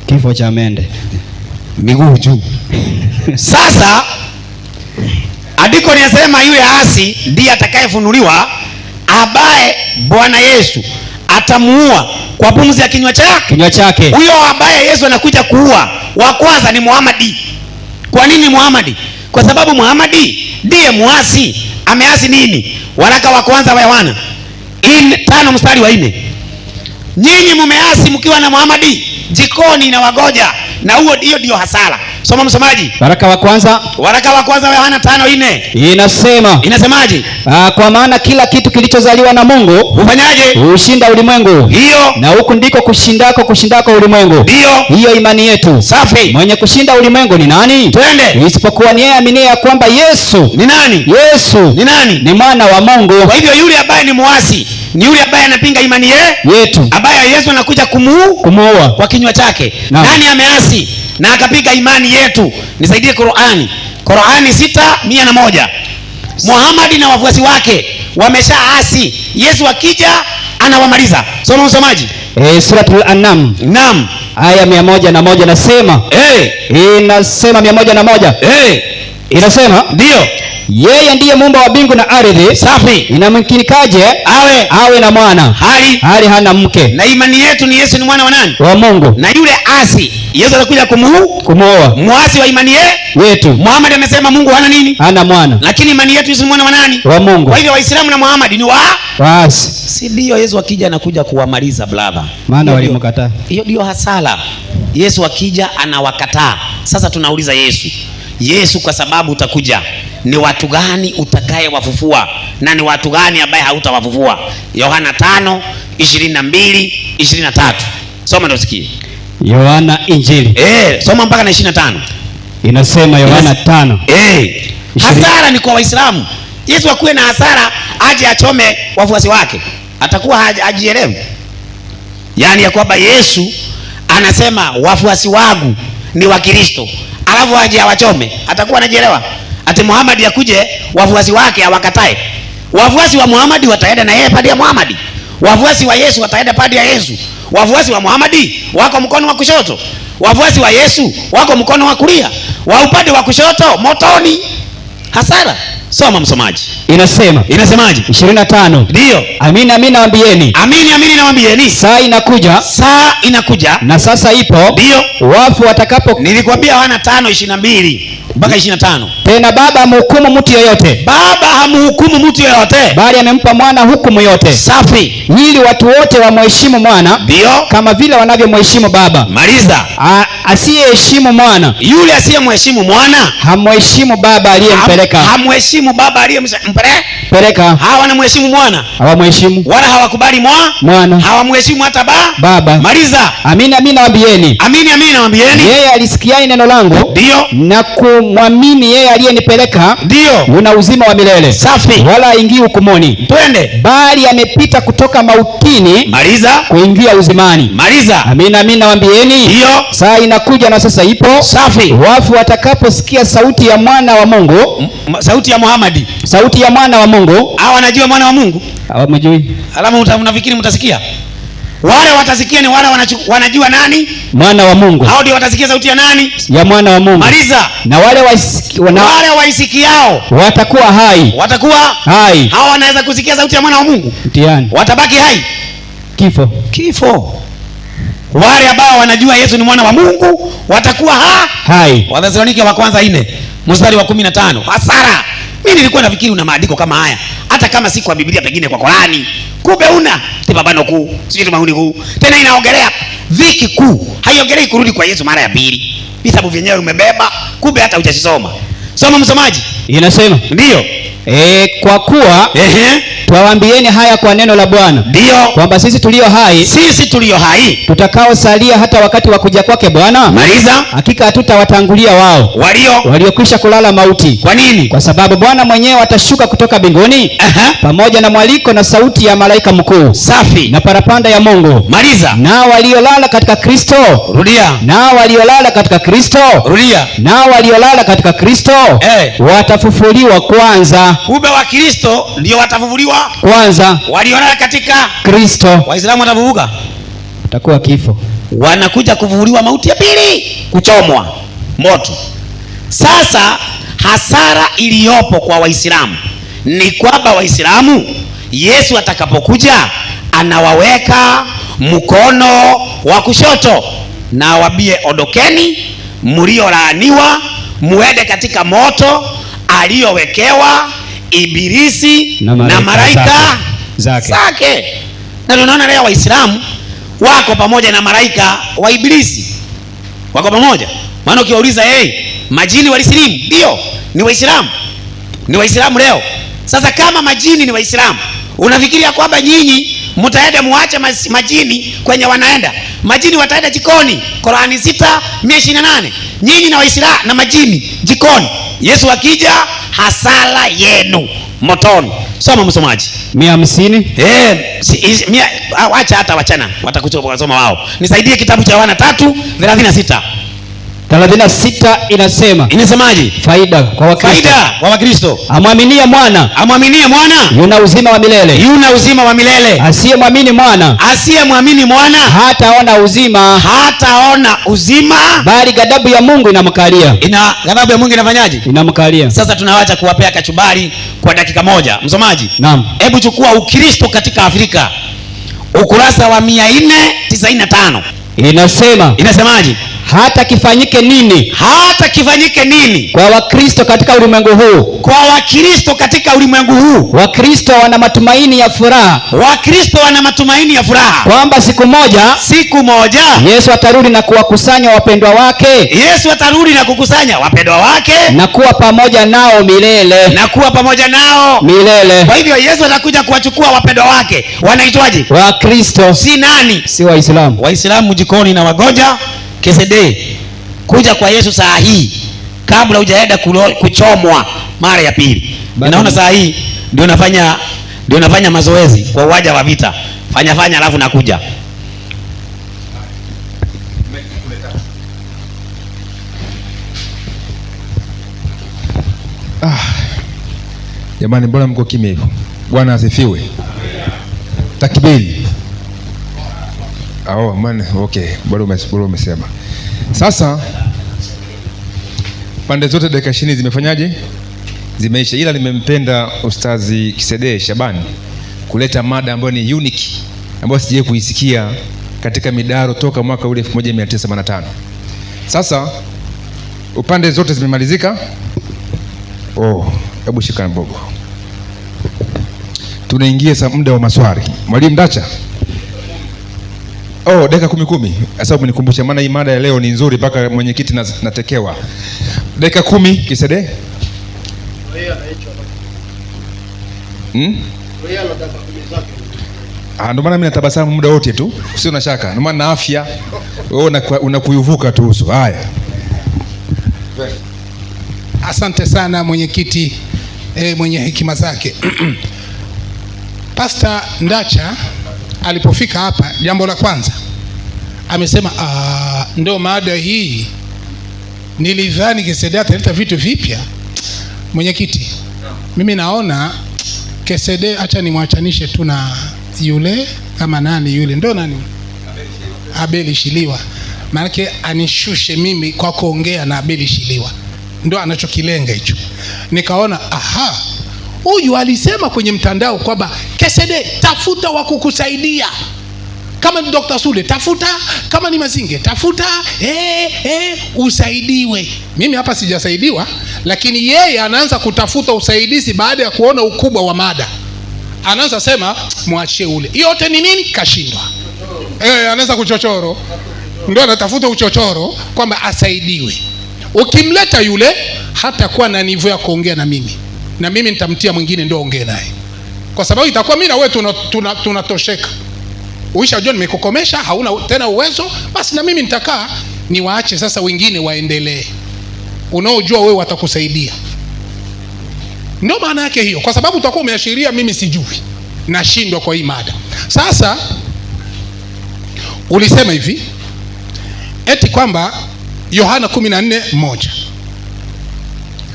kifo cha mende, miguu juu. Sasa andiko linasema yule asi ndiye atakayefunuliwa, ambaye Bwana Yesu atamuua kwa pumzi ya kinywa chake. Huyo ambaye Yesu anakuja kuua wa kwanza ni Muhamadi. Kwa nini Muhamadi? Kwa sababu Muhamadi ndiye muasi. Ameasi nini? Waraka wa kwanza wa Yohana 5:4. Nyinyi mumeasi mkiwa na Muhamadi jikoni na wagoja, na huo ndio hasara. Soma msomaji. Waraka wa kwanza wa Yohana 5:4 inasemaje? Kwa maana kila kitu kilichozaliwa na Mungu hufanyaje? Hushinda ulimwengu. Hiyo. Na huku ndiko kushindako ulimwengu. Ndio. Hiyo imani yetu. Safi. Mwenye kushinda ulimwengu ni nani? Twende. Isipokuwa ni yeye aminiye ya kwamba Yesu ni nani? Ni mwana wa Mungu. Kwa hivyo yule ambaye ni muasi ni yule ambaye anapinga imani yetu, ambaye Yesu anakuja kumuua kwa kinywa chake. Nani ameasi na akapiga imani yetu? Nisaidie Qur'ani 6:101. Muhammad na wafuasi wake wameshaasi, Yesu akija anawamaliza. Soma msomaji. Suratul An'am. Naam. Aya 101 nasema. Inasema 101. Inasema ndio. Yeye ndiye muumba wa mbingu na ardhi. Safi. Inamkinikaje awe na mwana hali hana mke? Na imani yetu ni Yesu ni mwana wa nani? Wa Mungu. Na yule asi Yesu atakuja kumuoa. Muasi wa imani yetu. Muhammad amesema Mungu hana nini? Hana mwana. Lakini imani yetu Yesu ni mwana wa nani? Wa Mungu. Kwa hivyo Waislamu na Muhammad ni waasi. Si ndio? Yesu akija anakuja kuwamaliza brother. Maana walimkataa. Hiyo ndio hasara. Yesu akija anawakataa. Sasa tunauliza Yesu kwa sababu utakuja, ni watu gani utakayewafufua na ni watu gani ambaye hautawafufua? Yohana 5:22-23. Soma ndio sikie. Yohana Injili. Soma mpaka na 25. Inasema Yohana 5. Hasara ni kwa Waislamu. Yesu akuwe na hasara aje achome wafuasi wake, atakuwa hajielewi. Yaani ya kwamba Yesu anasema wafuasi wangu ni Wakristo, alafu aje awachome, atakuwa anajielewa? Ati Muhammad akuje wafuasi wake awakatae. Wafuasi wa Muhammad wataenda na yeye padi ya Muhammad. Wafuasi wa Yesu wataenda padi ya Yesu. Wafuasi wa Muhammad wako mkono wa kushoto, wafuasi wa Yesu wako mkono wa kulia. Wa upande wa kushoto motoni. Hasara. Soma msomaji. Inasemaje? 25. Ndio. Amini nawaambieni. Amini nawaambieni. Saa inakuja. Na sasa ipo. Ndio. Wafu watakapo. Nilikwambia Yohana 5:22 mpaka 25. Tena Baba hamhukumu mtu yeyote. Bali amempa mwana hukumu yote. Safi. Ili watu wote wamheshimu mwana. Ndio. Kama vile wanavyomheshimu Baba. Maliza. Asiyeheshimu mwana. Yule asiyemheshimu mwana hamheshimu Baba aliyempeleka. Hamheshimu Baba aliyempeleka. Hawa wanamheshimu mwana. Hawamheshimu. Wala hawakubali mwana. Hawamheshimu hata Baba. Maliza. Amini nawaambieni. Yeye alisikiaye neno langu. Ndio. Na kumwamini yeye aliyenipeleka. Ndio. Una uzima wa milele. Safi. Wala haingii hukumuni. Twende. Bali amepita kutoka mautini. Maliza. Kuingia uzimani. Maliza. Amini nawaambieni. Ndio. Saa inakuja na sasa ipo. Safi. Wafu watakaposikia sauti ya mwana wa Mungu. Sauti ya Muhammad. Sauti ya mwana wa Mungu. Hao wanajua mwana wa Mungu? Hawamjui. Alama unafikiri mtasikia? Wale watasikia ni wale wanajua nani? Mwana wa Mungu. Hao ndio watasikia sauti ya nani? Ya mwana wa Mungu. Maliza. Na wale waisikiao watakuwa hai. Hao wanaweza kusikia sauti ya mwana wa Mungu. Mtihani. Watabaki hai. Kifo. Wale ambao wanajua Yesu ni mwana wa Mungu watakuwa hai. Wathesalonike wa kwanza 4:15. Hasara. Mimi nilikuwa nafikiri una maandiko kama haya, hata kama si kwa Biblia, pengine kwa Qurani. Kumbe una tipabano kuu, sio tumauni kuu. Tena inaongelea dhiki kuu. Haiongelei kurudi kwa Yesu mara ya pili. Vitabu vyenyewe umebeba, kumbe hata hujasoma. Soma msomaji. Inasema. Ndio. Kwa kuwa twawaambieni haya kwa neno la Bwana, ndio kwamba sisi tulio hai tutakaosalia hata wakati wa kuja kwake Bwana, maliza, hakika hatutawatangulia wao waliokwisha kulala mauti. Kwa nini? Kwa sababu Bwana mwenyewe atashuka kutoka mbinguni pamoja na mwaliko na sauti ya malaika mkuu, safi, na parapanda ya Mungu. Maliza. Nao waliolala katika Kristo, rudia, nao waliolala katika Kristo, rudia, nao waliolala katika Kristo watafufuliwa kwanza. Ube wa Kristo ndio watafufuliwa kwanza, waliolala katika Kristo. Waislamu watafufuka, takuwa kifo, wanakuja kufufuliwa mauti ya pili, kuchomwa moto. Sasa hasara iliyopo kwa Waislamu ni kwamba Waislamu Yesu atakapokuja anawaweka mkono wa kushoto na awambie, ondokeni mliolaaniwa muende katika moto aliyowekewa Ibilisi na malaika zake. Na tunaona leo Waislamu wako pamoja na malaika wa Ibilisi, wako pamoja. Maana ukiwauliza majini walisilimu? Ndio, ni Waislamu, ni Waislamu leo. Sasa kama majini ni Waislamu, unafikiria kwamba nyinyi mtaenda muache majini kwenye wanaenda? Majini wataenda jikoni, Qur'ani 6:128. Nyinyi na Waislamu na majini jikoni. Yesu akija hasara yenu motoni. Soma msomaji. 150. Acha hata wachana, watakusoma wao. Nisaidie kitabu cha Yohana 3:36. 36 inasemaje? Faida kwa Wakristo. Amwaminie mwana yuna uzima wa milele. Asiyemwamini mwana hataona uzima, bali ghadhabu ya Mungu inamkalia. Ghadhabu ya Mungu inafanyaje? Inamkalia. Sasa tunawacha kuwapea kachubari kwa dakika moja. Msomaji, naam, hebu chukua Ukristo katika Afrika, ukurasa wa 495. Inasemaje? Hata kifanyike nini kwa Wakristo katika ulimwengu huu, Wakristo wana matumaini ya furaha, kwamba siku moja Yesu atarudi na kuwakusanya wapendwa wake, na kuwa pamoja nao milele. Kwa hivyo Yesu atakuja kuwachukua wapendwa wake. Wanaitwaje? Wakristo. Si nani? Si Waislamu. Waislamu jikoni na wagoja kesede kuja kwa Yesu saa hii, kabla hujaenda kuchomwa mara ya pili. Ninaona saa hii ndio nafanya mazoezi kwa uwanja wa vita. Fanya alafu nakuja. Jamani, mbona mko kimya hivyo? Bwana asifiwe. Takbiri. Okay, bado umesema. Sasa pande zote dakika 20 zimefanyaje? Zimeisha. Ila nimempenda Ustazi Kisede Shabani kuleta mada ambayo ni unique, ambayo sijawahi kuisikia katika midaro toka mwaka ule 1985. Sasa upande zote zimemalizika. Hebu shika mbogo. Tunaingia sasa muda wa maswali. Mwalimu Dacha. Dakika 10. Sasa umenikumbusha, maana hii mada ya leo ni nzuri mpaka mwenyekiti natekewa. Dakika 10 Kisede. Ndio maana mimi natabasamu muda wote tu. Usio na shaka. Ndio maana na afya. Wewe unakuyuvuka tu uso. Haya. Asante sana mwenyekiti, mwenye hekima zake. Pastor Ndacha alipofika hapa, jambo la kwanza amesema ndio mada hii. Nilidhani Kesede ataleta vitu vipya. Mwenyekiti, mimi naona Kesede, acha nimwachanishe tu na yule kama nani yule, ndo nani, Abeli Shiliwa, maana anishushe mimi kwa kuongea na Abeli Shiliwa, ndo anachokilenga hicho. Nikaona huyu alisema kwenye mtandao kwamba Kesede, tafuta wa kukusaidia. Kama ni Dr. Sule tafuta, kama ni Mazinge tafuta, usaidiwe. Mimi hapa sijasaidiwa, lakini yeye anaanza kutafuta usaidizi baada ya kuona ukubwa wa mada. Anaanza sema mwachie ule. Yote ni nini? Kashindwa. Anaanza kuchochoro. Ndio anatafuta uchochoro kwamba asaidiwe. Ukimleta yule hata kuwa na nivo ya kuongea na mimi. na mimi nitamtia mwingine ndio ongee naye, kwa sababu itakuwa mimi na wewe tunatosheka. Uishajua nimekukomesha, hauna tena uwezo, basi na mimi nitakaa niwaache sasa wengine waendelee, unaojua wewe watakusaidia. Ndio maana yake hiyo, kwa sababu utakuwa umeashiria mimi sijui, nashindwa kwa hii mada. Sasa ulisema hivi eti kwamba Yohana 14:1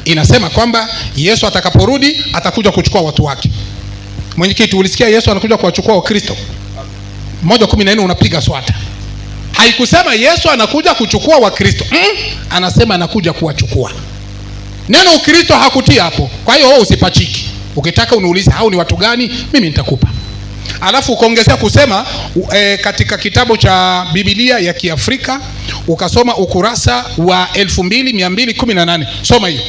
inasema kwamba Yesu atakaporudi atakuja kuchukua watu wake. Mwenyekiti, ulisikia Yesu anakuja kuwachukua Wakristo? 1:14 unapiga swata. Haikusema Yesu anakuja kuchukua Wakristo. Anasema anakuja kuwachukua. Neno Ukristo hakutia hapo. Kwa hiyo wewe usipachiki. Ukitaka uniulize hao ni watu gani, mimi nitakupa. Alafu ukaongezea kusema katika kitabu cha Biblia ya Kiafrika ukasoma ukurasa wa 2218. Soma hiyo.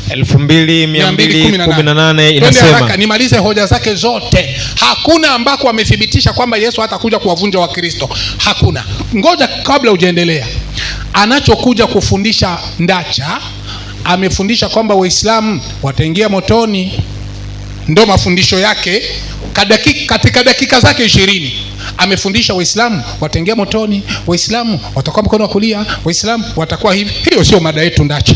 2218 inasema, nimalize hoja zake zote. Hakuna ambako amethibitisha kwamba Yesu hatakuja kuwavunja Wakristo. Hakuna. Ngoja kabla hujaendelea. Anachokuja kufundisha Ndacha, amefundisha kwamba Waislamu wataingia motoni. Ndio mafundisho yake. Katika dakika zake 20 amefundisha Waislamu wataingia motoni, Waislamu watakuwa mkono wa kulia, Waislamu watakuwa hivi. Hiyo sio mada yetu Ndacha.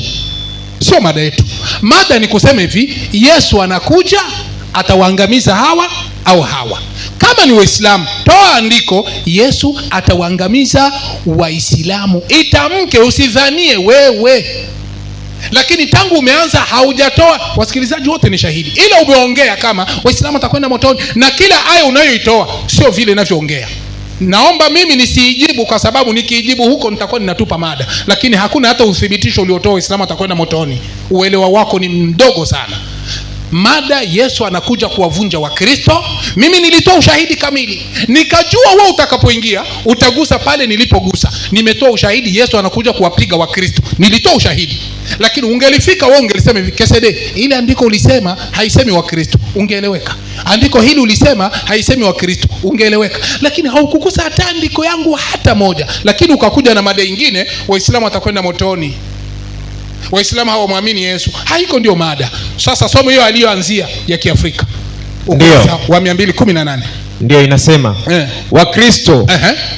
Sio mada yetu. Mada ni kusema hivi, Yesu anakuja atawaangamiza hawa au hawa. Kama ni Waislamu, toa andiko Yesu atawaangamiza Waislamu. Itamke, usidhanie wewe. Lakini tangu umeanza haujatoa, wasikilizaji wote ni shahidi. Ila umeongea kama Waislamu watakwenda motoni, na kila aya unayoitoa sio vile ninavyoongea. Naomba mimi nisijibu, kwa sababu nikijibu huko nitakuwa ninatupa mada. Lakini hakuna hata uthibitisho uliotoa Waislamu watakwenda motoni. Uelewa wako ni mdogo sana. Mada Yesu anakuja kuwavunja Wakristo. Mimi nilitoa ushahidi kamili. Nikajua wewe utakapoingia utagusa pale nilipogusa. Nimetoa ushahidi Yesu anakuja kuwapiga Wakristo. Nilitoa ushahidi. Lakini ungelifika wewe ungelisema hivi, Kesede, ile andiko ulisema haisemi Wakristo, ungeeleweka. Andiko hili ulisema haisemi Wakristo, ungeeleweka. Lakini haukugusa hata andiko yangu hata moja. Lakini ukakuja na mada nyingine, Waislamu watakwenda motoni, Waislamu hawamwamini Yesu. Haiko ndio mada. Sasa somo hiyo aliyoanzia ya Kiafrika. Ukurasa wa 218. Ndio inasema Wakristo,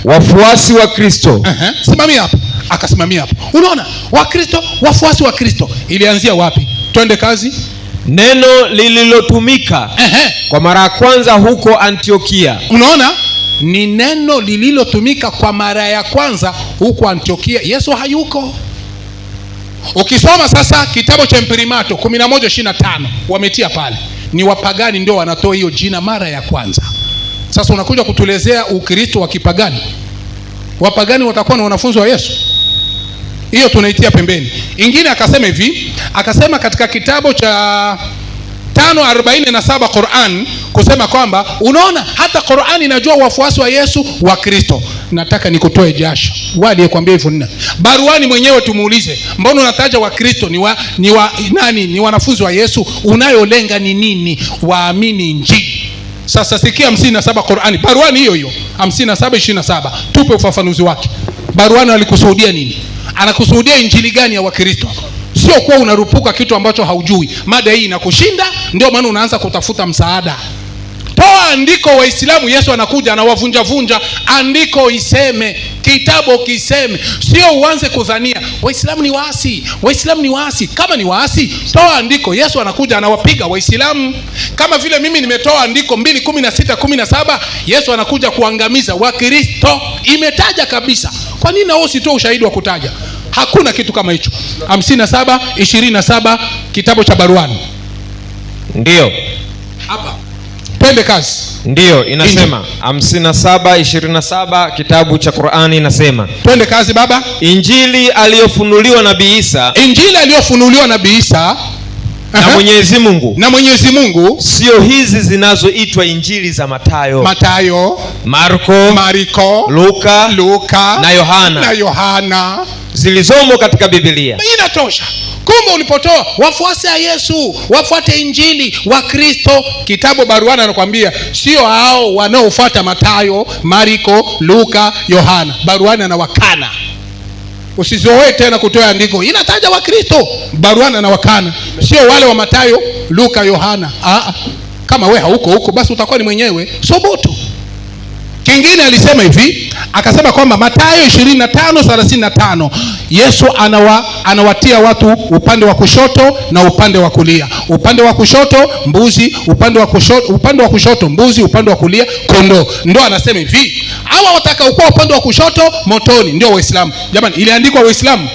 wafuasi wa Kristo. Simamia hapo. Akasimamia hapo. Unaona? Wakristo, wafuasi wa Kristo. Ilianzia wapi? Twende kazi. Neno lililotumika kwa mara ya kwanza huko Antiokia. Unaona? Ni neno lililotumika kwa mara ya kwanza huko Antiokia. Yesu hayuko. Ukisoma sasa kitabu cha Imprimato 11:25 wametia pale. Ni wapagani ndio wanatoa hiyo jina mara ya kwanza. Sasa unakuja kutulezea Ukristo wa kipagani. Wapagani watakuwa na wanafunzi wa Yesu? Hiyo tunaitia pembeni. Ingine akasema hivi, akasema katika kitabu cha 5:47 Qur'an kusema kwamba unaona hata Qur'an inajua wafuasi wa Yesu wa Kristo. Nataka nikutoe jasho. Wali yekwambia hivyo nini? Baruani mwenyewe tumuulize, mbona unataja wa Kristo ni wanafunzi wa Yesu? Unayolenga ni nini? Waamini Injili. Sasa sikia 57 Qur'ani. Baruani hiyo hiyo 57:27. Tupe ufafanuzi wake. Baruani alikusudia nini? Anakusudia Injili gani ya Wakristo? Sio kuwa unarupuka kitu ambacho haujui. Mada hii inakushinda, ndio maana unaanza kutafuta msaada. Toa andiko Waislamu Yesu anakuja anawavunja vunja. Andiko iseme, kitabu kiseme. Sio uanze kudhania Waislamu ni waasi, Waislamu ni waasi. Kama ni waasi, toa andiko Yesu anakuja anawapiga Waislamu. Kama vile mimi nimetoa andiko 2:16-17 Yesu anakuja kuangamiza Wakristo. Imetaja kabisa. Kwa nini na wewe usitoe ushahidi wa kutaja? Hakuna kitu kama hicho. 57:27 kitabu cha Baruani. Ndio. Hapa. Twende kazi. Ndio inasema 57:27 kitabu cha Qur'ani inasema. Twende kazi baba. Injili aliyofunuliwa Nabii Isa. Injili aliyofunuliwa Nabii Isa na Mwenyezi Mungu. Na Mwenyezi Mungu sio hizi zinazoitwa injili za Mathayo, Marko, Luka na Yohana. Zilizomo katika Biblia. Inatosha. Kumbe ulipotoa wafuasi wa Yesu wafuate Injili wa Kristo, kitabu Baruani anakuambia sio hao wanaofuata Mathayo, Marko, Luka, Yohana. Baruani anawakana. Usizoe tena kutoa andiko inataja Wakristo, baruana na wakana, sio wale wa Mathayo, Luka, Yohana. Kama we hauko huko basi utakuwa ni mwenyewe soboto. Kingine alisema hivi, akasema kwamba Mathayo 25:35 Yesu anawatia watu upande wa kushoto na upande wa kulia. Upande wa kushoto mbuzi, upande wa kushoto mbuzi, upande wa kulia kondoo. Ndio anasema hivi, hawa watakaokuwa upande wa kushoto motoni ndio Waislamu. Jamani, iliandikwa Waislamu?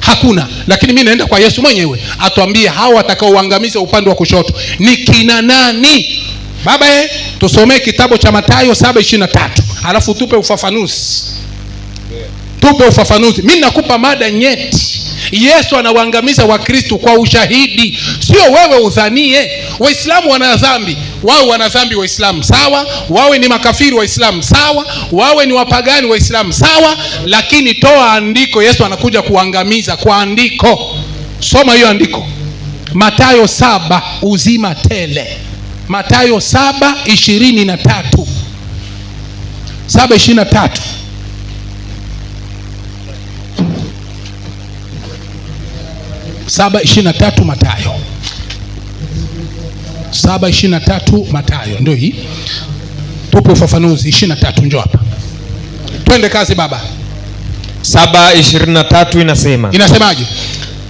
Hakuna. Lakini mimi naenda kwa Yesu mwenyewe atuambie hawa watakaoangamiza upande wa kushoto ni kina nani? Baba, tusomee kitabu cha Mathayo 7:23 alafu tupe ufafanuzi. Tupe ufafanuzi. Mimi nakupa mada nyeti. Yesu anawaangamiza Wakristo kwa ushahidi, sio wewe udhanie. Waislamu wana dhambi, wao wana dhambi Waislamu, sawa. Wawe ni makafiri Waislamu, sawa. Wawe ni wapagani Waislamu, sawa. Lakini toa andiko, Yesu anakuja kuangamiza kwa andiko. Soma hiyo andiko. Mathayo 7, uzima tele. Mathayo 7:23. 7:23. 7:23 Mathayo. 7:23 Mathayo. Ndio hii. Tupe ufafanuzi 23, njoo hapa. Twende kazi baba. 7:23 inasema. Inasemaje?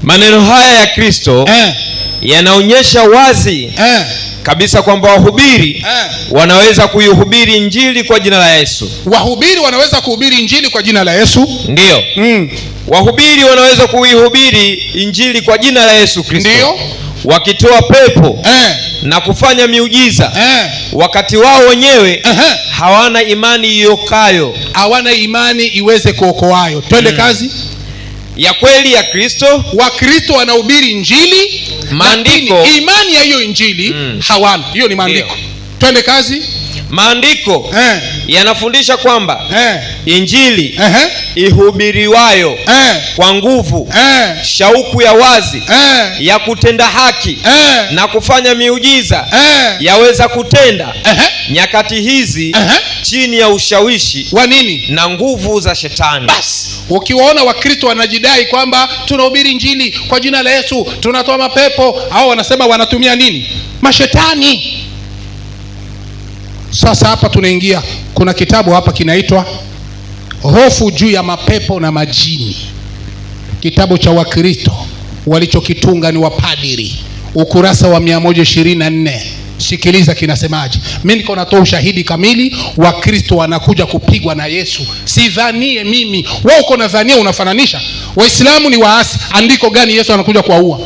Maneno haya ya Kristo yanaonyesha wazi kabisa kwamba wahubiri wanaweza kuihubiri injili kwa jina la Yesu. Wahubiri wanaweza kuhubiri injili kwa jina la Yesu? Ndio. Wahubiri wanaweza kuihubiri injili kwa jina la Yesu Kristo. Ndio. Wakitoa pepo na kufanya miujiza wakati wao wenyewe hawana imani iokayo, hawana imani iweze kuokoayo. Twende kazi. Ya kweli ya Kristo. Wakristo wanahubiri injili, maandiko, imani ya hiyo injili hawana. Hiyo ni maandiko. Twende kazi. Maandiko yanafundisha kwamba injili ihubiriwayo kwa nguvu, shauku ya wazi ya kutenda haki na kufanya miujiza yaweza kutenda nyakati hizi chini ya ushawishi wa nini? Na nguvu za shetani. Basi ukiwaona Wakristo wanajidai kwamba tunahubiri injili kwa jina la Yesu, tunatoa mapepo, au wanasema wanatumia nini? Mashetani. Sasa hapa tunaingia, kuna kitabu hapa kinaitwa Hofu juu ya mapepo na majini. Kitabu cha Wakristo walichokitunga ni wapadiri, ukurasa wa 124. Sikiliza kinasemaje. Mimi niko natoa ushahidi kamili. Wakristo wanakuja kupigwa na Yesu. Sidhanie mimi. Wewe uko nadhania unafananisha. Waislamu ni waasi. Andiko gani Yesu anakuja kuwaua?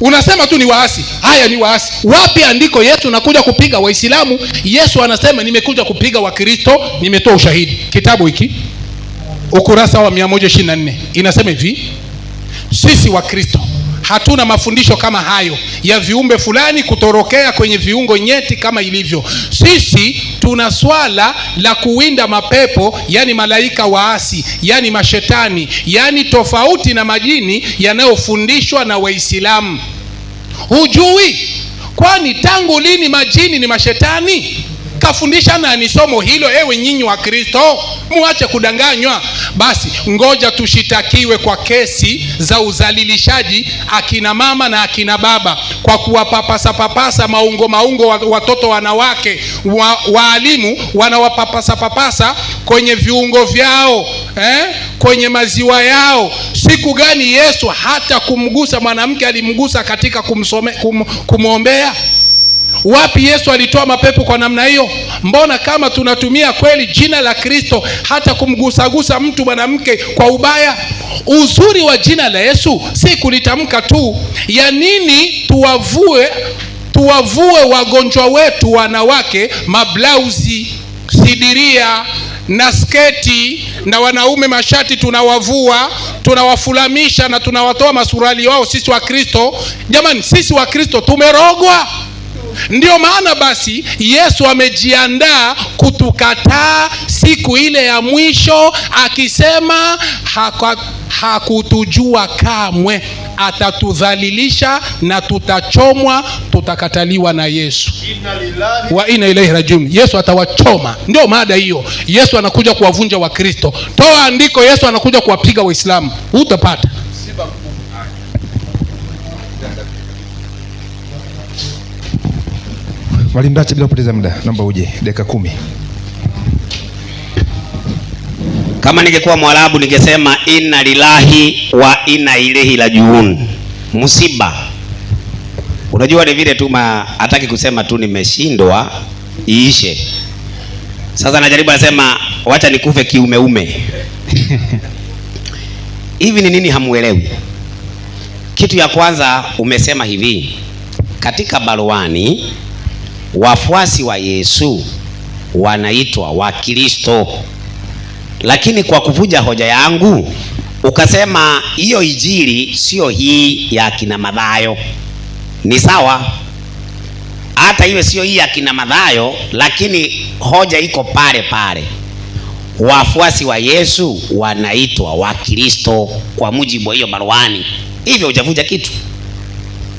Unasema tu ni waasi. Haya ni waasi. Wapi andiko Yesu anakuja kupiga Waislamu? Yesu anasema nimekuja kupiga Wakristo, nimetoa ushahidi. Kitabu hiki ukurasa wa 124 inasema hivi: sisi Wakristo hatuna mafundisho kama hayo ya viumbe fulani kutorokea kwenye viungo nyeti kama ilivyo. Sisi tuna swala la kuwinda mapepo, yani malaika waasi, yani mashetani, yani tofauti na majini yanayofundishwa na Waislamu. Hujui? Kwani tangu lini majini ni mashetani? Kafundisha nani somo hilo? Ewe nyinyi wa Kristo, muache kudanganywa. Basi ngoja tushitakiwe kwa kesi za uzalilishaji akina mama na akina baba, kwa kuwapapasa maungo watoto wanawake. Waalimu wanawapapasa kwenye viungo vyao, kwenye maziwa yao. Siku gani Yesu hata kumgusa mwanamke alimgusa katika kumwombea? Wapi Yesu alitoa mapepo kwa namna hiyo? Mbona kama tunatumia kweli jina la Kristo hata kumgusagusa mtu mwanamke kwa ubaya? Uzuri wa jina la Yesu si kulitamka tu. Ya nini tuwavue wagonjwa wetu wanawake mablauzi, sidiria na sketi, na wanaume mashati tunawavua, tunawafulamisha na tunawatoa masurali wao sisi wa Kristo? Jamani, sisi wa Kristo tumerogwa. Ndio maana basi Yesu amejiandaa kutukataa siku ile ya mwisho, akisema hakutujua kamwe. atatudhalilisha na tutachomwa, tutakataliwa na Yesu. Wa inna ilaihi rajiun. Yesu atawachoma. Ndio mada hiyo. Yesu anakuja kuwavunja Wakristo. Toa andiko, Yesu anakuja kuwapiga Waislamu. Utapata. Mwalimu Ndacha, bila kupoteza muda, naomba uje dakika 10. Kama ningekuwa Mwarabu ningesema inna lillahi wa inna ilaihi rajiun. Musiba. Unajua ni vile tu hataki kusema tu nimeshindwa iishe. Sasa najaribu nasema wacha nikufe kiumeume. Hivi ni nini hamuelewi? Kitu ya kwanza umesema hivi, katika baruani wafuasi wa Yesu wanaitwa Wakristo. Lakini kwa kuvuja hoja yangu ukasema hiyo injili sio hii ya kina Mathayo. Ni sawa, hata iwe sio hii ya kina Mathayo, lakini hoja iko pale pale. Wafuasi wa Yesu wanaitwa Wakristo kwa mujibu wa hiyo baruani. Hivyo hujavuja kitu.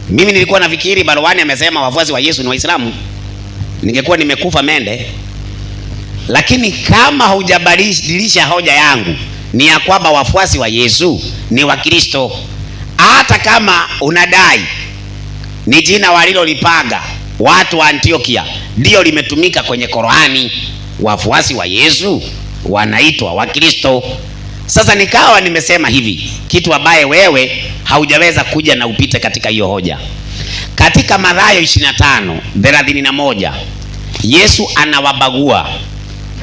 Mimi nilikuwa nafikiri baruani amesema wafuasi wa Yesu ni Waislamu, ningekuwa nimekufa mende. Lakini kama hujabadilisha hoja yangu ni ya kwamba wafuasi wa Yesu ni Wakristo, hata kama unadai ni jina walilolipaga watu wa Antiokia ndio limetumika kwenye Qur'ani, wafuasi wa Yesu wanaitwa Wakristo. Sasa nikawa nimesema hivi kitu ambaye wewe haujaweza kuja na upite katika hiyo hoja. Katika Mathayo 25:31 Yesu anawabagua,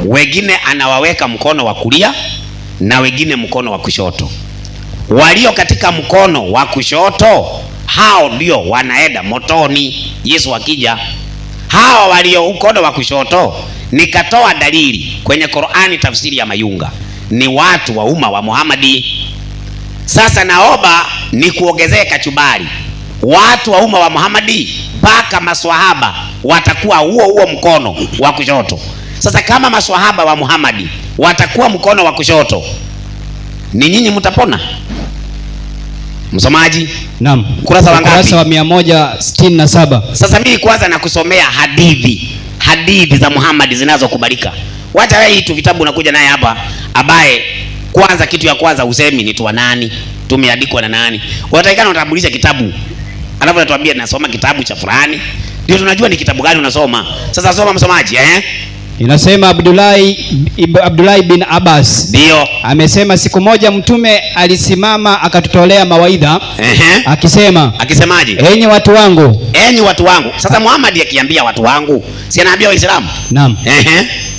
wengine anawaweka mkono wa kulia na wengine mkono wa kushoto. Walio katika mkono wa kushoto hao ndio wanaenda motoni Yesu akija. Hawa walio mkono wa kushoto, nikatoa dalili kwenye Qur'ani tafsiri ya Mayunga, ni watu wa umma wa Muhammadi. Sasa naomba nikuongezee kachubari, watu wa umma wa Muhammadi mpaka maswahaba watakuwa huo mkono wa kushoto. Sasa kama maswahaba wa Muhammadi watakuwa mkono wa kushoto, ni nyinyi mtapona? Msomaji? Naam. Kurasa wa ngapi? Kurasa wa 167. Sasa mimi kwanza nakusomea hadithi za Muhammad zinazokubalika. Wacha wewe hitu vitabu unakuja naye hapa abaye kwanza kitu ya kwanza usemi ni tu nani, tumeandikwa na nani. Wataikana unatambulisha kitabu. Alafu unatuambia nasoma kitabu cha fulani. Ndio tunajua ni kitabu gani unasoma. Sasa soma msomaji, Inasema Abdullah bin Abbas ndio amesema siku moja mtume alisimama akatutolea mawaidha akisema. Akisemaje? Enyi watu wangu. Enyi watu wangu. Sasa Muhammad akiambia watu wangu, si anaambia Waislamu? Naam.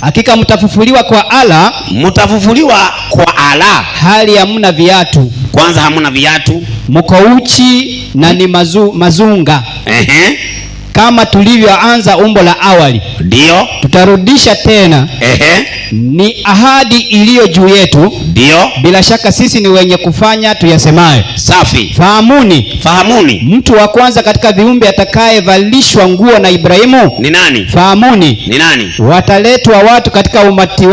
Hakika mtafufuliwa kwa Allah. Mtafufuliwa kwa Allah hali hamna viatu. Kwanza hamna viatu. Mko uchi na ni mazunga. Kama tulivyoanza umbo la awali, ndio tutarudisha tena. Ni ahadi iliyo juu yetu. Ndio. Bila shaka sisi ni wenye kufanya tuyasemayo. Safi. Fahamuni. Mtu wa kwanza katika viumbe atakayevalishwa nguo na Ibrahimu ni nani? Fahamuni. Ni nani? Wataletwa watu katika umati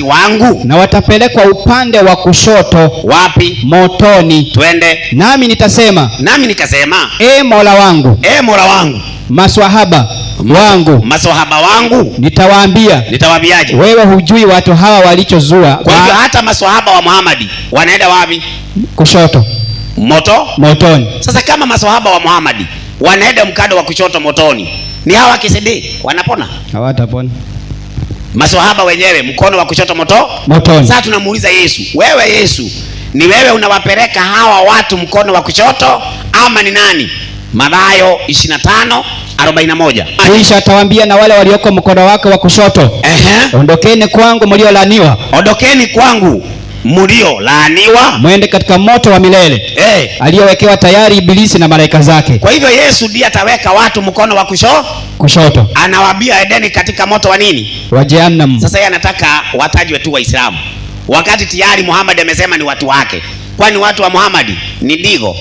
wangu. Na watapelekwa upande wa kushoto. Wapi? Motoni. Twende. Nami nikasema. Mola wangu. Maswahaba wangu. Nitawaambiaje? Wewe hujui watu hawa walichozua. Kwa hivyo hata maswahaba wa Muhammad wanaenda wapi? Kushoto. Motoni. Sasa kama maswahaba wa Muhammad wanaenda mkado wa kushoto motoni, ni hawa kisidi wanapona? Hawatapona. Maswahaba wenyewe mkono wa kushoto motoni. Sasa tunamuuliza Yesu, wewe Yesu, ni wewe unawapeleka hawa watu mkono wa kushoto ama ni nani? Mathayo 25:41. Kisha atawaambia na wale walioko mkono wake wa kushoto, ondokeni kwangu mliolaaniwa. Ondokeni kwangu mliolaaniwa, mwende katika moto wa milele aliyowekewa tayari Ibilisi na malaika zake. Kwa hivyo Yesu ndiye ataweka watu mkono wa kushoto. Anawaambia edeni katika moto wa nini? Wa Jehanamu. Sasa yeye anataka watajwe tu Waislamu, wakati tayari Muhammad amesema ni watu wake. Kwani watu wa Muhammad ni digo?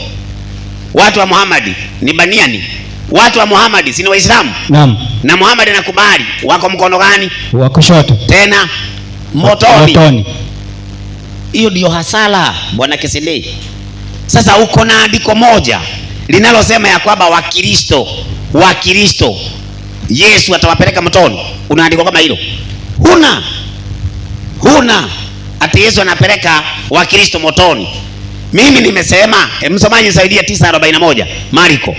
Watu wa Muhammad ni baniani? Watu wa Muhammad si ni Waislamu? Naam. Na Muhammad anakubali wako mkono gani? Wa kushoto. Tena motoni. Hiyo ndio hasara bwana Kesele. Sasa uko na andiko moja linalosema ya kwamba Wakristo Yesu atawapeleka motoni? Una andiko kama hilo? Huna. Ati Yesu anapeleka Wakristo motoni. Mimi nimesema, msomaji nisaidia 9:41 Marko.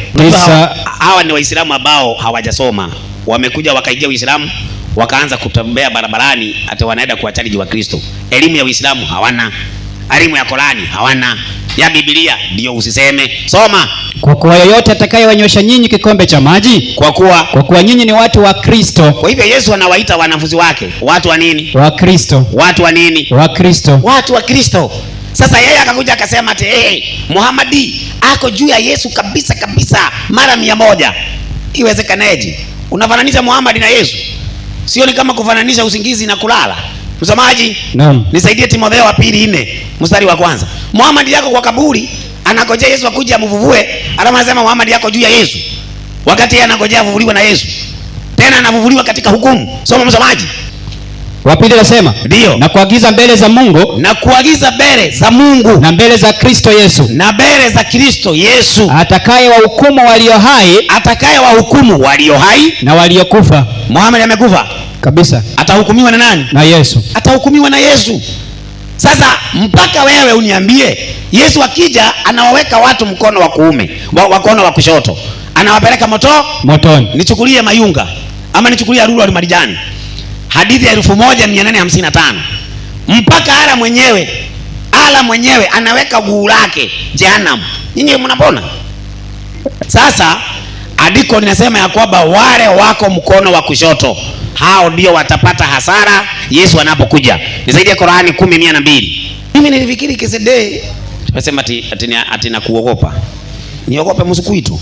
Hawa ni Waislamu ambao hawajasoma, wamekuja wakaingia Uislamu, wakaanza kutembea barabarani, hata wanaenda kuwachariji wa Kristo. Elimu ya Uislamu hawana, elimu ya Qur'ani hawana, ya Biblia ndio usiseme. Soma. Kwa kuwa yoyote atakayewanyosha nyinyi kikombe cha maji, kwa kuwa nyinyi ni watu wa Kristo. Kwa hivyo Yesu anawaita wanafunzi wake watu wa nini? Wa Kristo. Watu wa nini? Wa Kristo. Watu wa Kristo. Sasa yeye akakuja akasema ati Muhammadi ako juu ya Yesu kabisa mara 100. Iwezekanaje? Unafananisha Muhammad na Yesu? Sio ni kama kufananisha usingizi na kulala. Msomaji, naam, nisaidie Timotheo wa 2:4 mstari wa kwanza. Muhammad yako kwa kaburi anangojea Yesu akuje amvuvue, alafu anasema Muhammad yako juu ya Yesu, wakati yeye anangojea avuvuliwe na Yesu, tena anavuvuliwa katika hukumu. Soma msomaji. Wa pili anasema, ndio, na kuagiza mbele za Mungu, na mbele za Kristo Yesu, atakayewahukumu walio hai, na waliokufa. Muhammad amekufa kabisa, atahukumiwa na nani? Na Yesu. Atahukumiwa na Yesu. Sasa mpaka wewe uniambie, Yesu akija anawaweka watu mkono wa kuume, mkono wa kushoto, anawapeleka motoni. Nichukulie Mayunga ama nichukulie Aruru Marijani, hadithi ya 1855. Mpaka ala mwenyewe anaweka guu lake jehanamu. Nyinyi mnapona? Sasa andiko linasema ya kwamba wale wako mkono wa kushoto, hao ndio watapata hasara Yesu anapokuja. Nisaidie Qur'ani 10:102. Mimi nilifikiri Kisedee tunasema ati na kuogopa. Niogope msukuitu.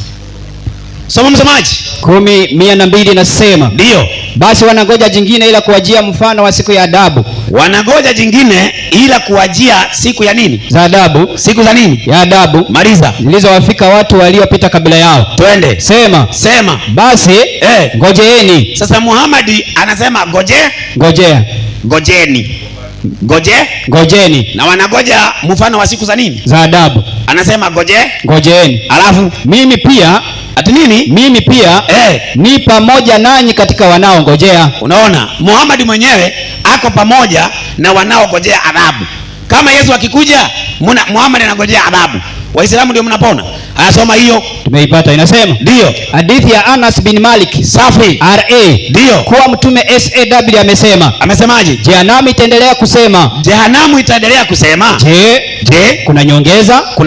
Soma msomaji. 10:102 nasema, ndio, basi wanangoja jingine ila kuwajia mfano wa siku ya adabu. Wanangoja jingine ila kuwajia siku ya nini? Za adabu. Siku za nini? Ya adabu. Maliza. Zilizowafika watu waliopita kabla yao. Twende. Sema. Basi ngojeeni. Sasa Muhammad anasema ngojeni. Na wanangoja mfano wa siku za nini? Za adabu. Anasema ngojeeni. Alafu mimi pia ati nini? Mimi pia ni pamoja nanyi katika wanaongojea. Unaona, Muhammad mwenyewe ako pamoja na wanaongojea adhabu. Kama Yesu akikuja, Muhammad anangojea adhabu. Waislamu ndio mnapona. Anasoma hiyo. Tumeipata, inasema. Ndio. Hadithi ya Anas bin Malik. Safi. RA. Ndio. Kuwa mtume SAW amesema. Amesemaje? Jehanamu itaendelea kusema. Je, kuna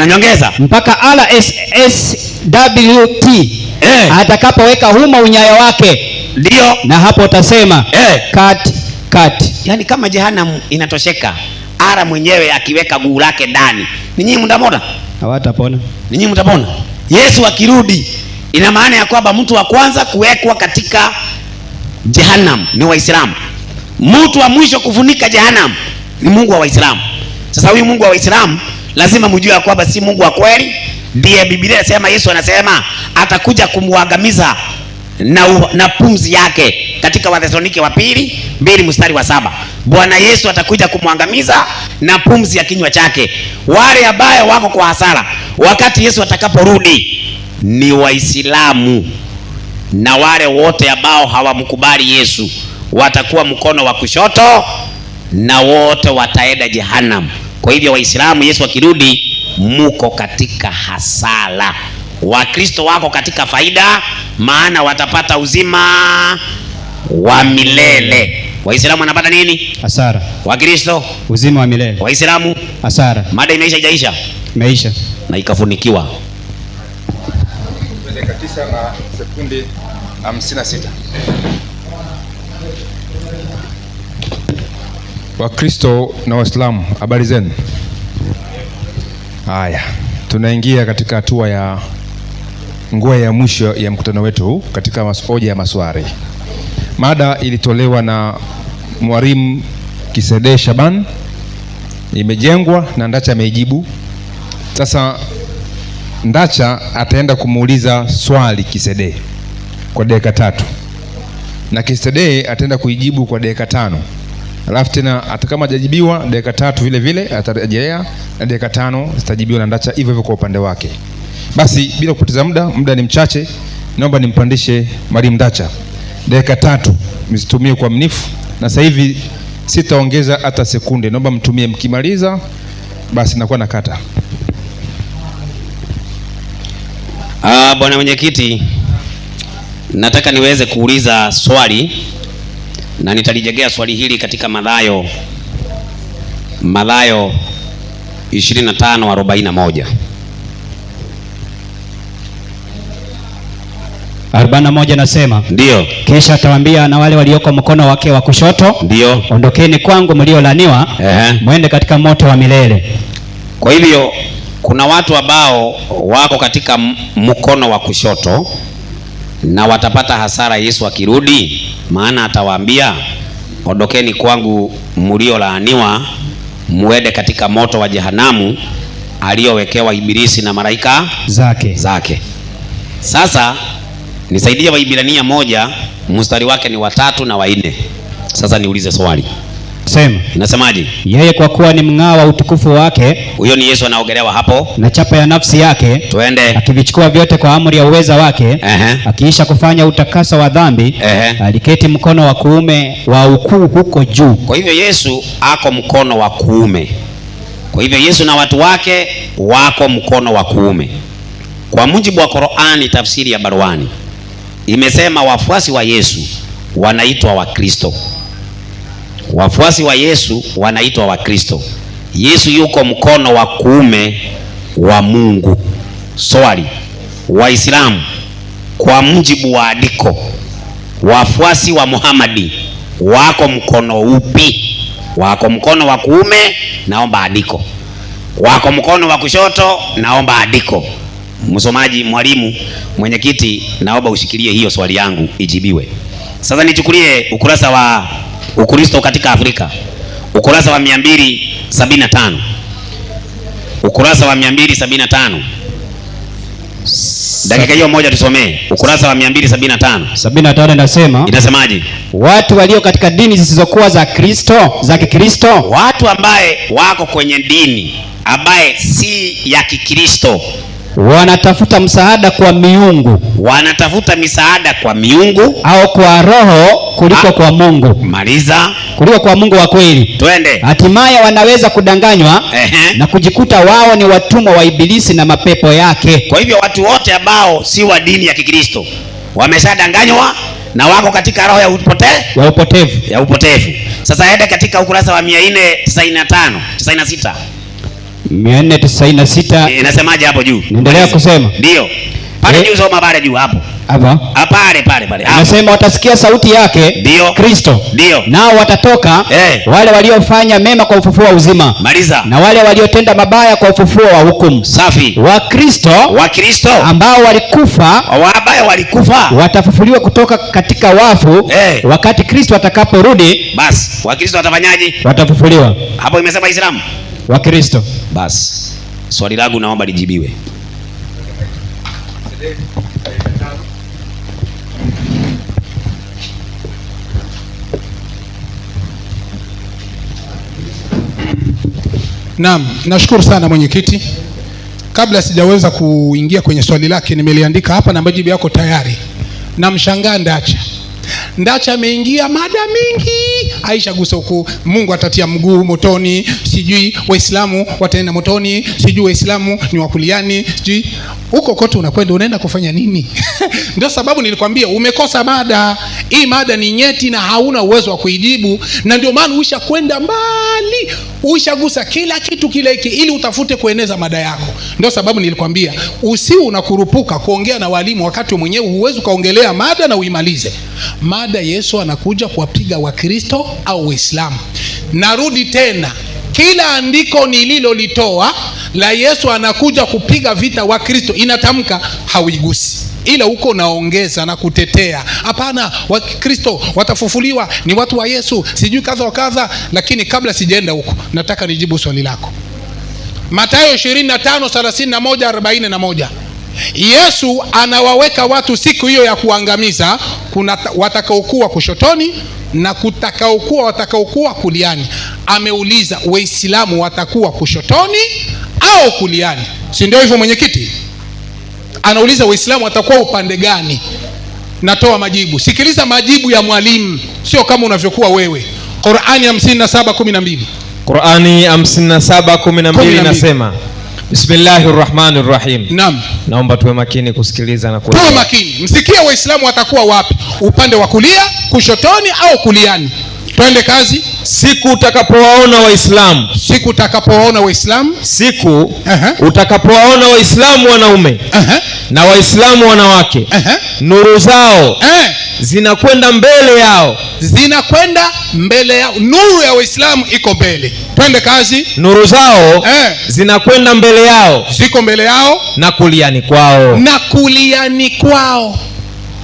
nyongeza? Mpaka SWT atakapoweka humo unyayo wake. Ndio. Na hapo utasema kat. Yaani kama jehanamu inatosheka, ara mwenyewe akiweka guu lake ndani, ninyi mtapona? Hawatapona. Ninyi mtapona? Yesu akirudi, ina maana ya kwamba mtu wa kwanza kuwekwa katika jehanamu ni Waislamu. Mtu wa mwisho kufunika jehanamu ni Mungu wa Waislamu. Sasa huyu Mungu wa Waislamu lazima mjue kwamba si Mungu wa kweli. Ndiye Biblia inasema, Yesu anasema atakuja kumwangamiza na pumzi yake katika Wathesalonike wa 2 mstari wa 7. Bwana Yesu atakuja kumwangamiza na pumzi ya kinywa chake. Wale ambao wako kwa hasara wakati Yesu atakaporudi ni Waislamu, na wale wote ambao hawamkubali Yesu watakuwa mkono wa kushoto na wote wataenda jehanamu. Kwa hivyo Waislamu, Yesu akirudi, muko katika hasara. Wakristo wako katika faida, maana watapata uzima wa milele. Waislamu wanapata nini? Hasara. Wakristo uzima wa milele. Waislamu hasara. Mada imeisha ijaisha? Imeisha na ikafunikiwa. Dakika 9 na sekunde 56. Wakristo na Waislamu, habari zenu? Haya, tunaingia katika hatua ya nguo ya mwisho ya mkutano wetu huu katika hoja ya maswali. Mada ilitolewa na Mwalimu Kisedee Shaban, imejengwa na Ndacha ameijibu. Sasa Ndacha ataenda kumuuliza swali Kisedee kwa dakika 3 na Kisedee ataenda kuijibu kwa dakika 5. Alafu tena atakama hajajibiwa dakika 3 vile vile atarejelea, na dakika 5 zitajibiwa na Ndacha, hivyo hivyo kwa upande wake. Basi bila kupoteza muda ni mchache, naomba nimpandishe Mwalimu Ndacha. Dakika 3 mzitumie kwa mnifu, na sasa hivi sitaongeza hata sekunde, naomba mtumie. Mkimaliza basi nakuwa nakata. Bwana mwenyekiti, nataka niweze kuuliza swali na nitalijegea swali hili katika Mathayo 25:41. 41 nasema, ndio. Kisha atawaambia na wale walioko mkono wake wa kushoto, ndio, ondokeni kwangu mliolaniwa, mwende katika moto wa milele. Kwa hivyo kuna watu ambao wako katika mkono wa kushoto na watapata hasara Yesu akirudi, maana atawaambia ondokeni kwangu mliolaaniwa, muende katika moto wa jehanamu aliowekewa Ibilisi na malaika zake. Sasa nisaidie Waibrania 1 mstari wake ni 3 na 4. Sasa niulize swali. Sema. Inasemaje? Yeye kwa kuwa ni mng'ao wa utukufu wake. Huyo ni Yesu anaogelewa hapo. Na chapa ya nafsi yake. Twende. Akivichukua vyote kwa amri ya uweza wake. Akiisha kufanya utakaso wa dhambi. Aliketi mkono wa kuume wa ukuu huko juu. Kwa hivyo Yesu ako mkono wa kuume. Kwa hivyo Yesu na watu wake wako mkono wa kuume. Kwa mujibu wa Qur'ani, tafsiri ya Barwani imesema wafuasi wa Yesu wanaitwa Wakristo. Wafuasi wa Yesu wanaitwa Wakristo. Yesu yuko mkono wa kuume wa Mungu. Swali, Waislamu kwa mujibu wa andiko, wafuasi wa Muhammadi wako mkono upi? Wako mkono wa kuume? Naomba andiko. Wako mkono wa kushoto? Naomba andiko. Msomaji, mwalimu, mwenyekiti, naomba ushikilie hiyo swali yangu ijibiwe. Sasa nichukulie ukurasa wa Ukristo katika Afrika, ukurasa wa 275. Ukurasa wa 275. Dakika hiyo moja tusomee. Ukurasa wa 275. 75 inasema. Inasemaje? Watu walio katika dini zisizokuwa za Kikristo, watu ambaye wako kwenye dini ambaye si ya Kikristo, wanatafuta msaada kwa miungu. Wanatafuta misaada kwa miungu au kwa roho kuliko kwa Mungu. Maliza. Kuliko kwa Mungu wa kweli. Twende. Hatimaye wanaweza kudanganywa na kujikuta wao ni watumwa wa Ibilisi na mapepo yake. Kwa hivyo watu wote ambao si wa dini ya Kikristo wameshadanganywa na wako katika roho ya upotevu. Sasa ende katika ukurasa wa 496. 496. Inasemaje hapo juu? Niendelea kusema. Ndio. Pale juu, soma pale juu hapo. Pale. Anasema watasikia sauti yake. Ndio. Kristo. Ndio. Nao watatoka wale waliofanya mema kwa ufufuo wa uzima. Maliza. Na wale waliotenda mabaya kwa ufufuo wa hukumu. Safi. Wakristo ambao walikufa watafufuliwa kutoka katika wafu wakati Kristo atakaporudi. Basi Wakristo watafanyaje? Watafufuliwa. Hapo imesema Islamu. Wakristo. Basi swali langu naomba lijibiwe. Naam, nashukuru sana mwenyekiti. Kabla sijaweza kuingia kwenye swali lake, nimeliandika hapa na majibu yako tayari. Namshangaa Ndacha ameingia mada mingi. Aisha gusa huku, Mungu atatia mguu motoni, sijui Waislamu wataenda motoni, sijui Waislamu ni wakuliani, sijui huko kote unakwenda unaenda kufanya nini? Ndio sababu nilikwambia umekosa mada. Hii mada ni nyeti na hauna uwezo wa kuijibu, na ndio maana uisha kwenda mbali, uishagusa kila kitu kile hiki ili utafute kueneza mada yako. Ndio sababu nilikwambia usiwe unakurupuka kuongea na walimu wakati mwenyewe huwezi kaongelea mada na uimalize. Mada Yesu anakuja kuwapiga Wakristo au Waislamu. Narudi tena, kila andiko nililolitoa la Yesu anakuja kupiga vita Wakristo inatamka hauigusi, ila huko naongeza na kutetea. Hapana, Wakristo watafufuliwa, ni watu wa Yesu, sijui kadha wa kadha. Lakini kabla sijaenda huko, nataka nijibu swali lako. Mathayo 25:31-41. Yesu anawaweka watu siku hiyo ya kuangamiza. Kuna watakaokuwa kushotoni na watakaokuwa kuliani. Ameuliza Waislamu watakuwa kushotoni au kuliani. Si ndio hivyo mwenyekiti? Anauliza Waislamu watakuwa upande gani? Natoa majibu. Sikiliza majibu ya mwalimu, sio kama unavyokuwa wewe. Qur'ani 57:12. Qur'ani 57:12 inasema Bismillahirrahmanirrahim. Naam. Naomba tuwe makini kusikiliza na kuelewa. Tuwe makini. Msikie Waislamu watakuwa wapi? Upande wa kulia, kushotoni au kuliani? Twende kazi. Siku utakapowaona Waislamu, siku utakapowaona Waislamu, siku utakapowaona Waislamu wanaume na Waislamu wanawake, nuru zao zinakwenda mbele yao, zinakwenda mbele yao. Nuru ya Waislamu iko mbele. Twende kazi. Nuru zao zinakwenda mbele yao, ziko mbele yao, na kuliani kwao, na kuliani kwao.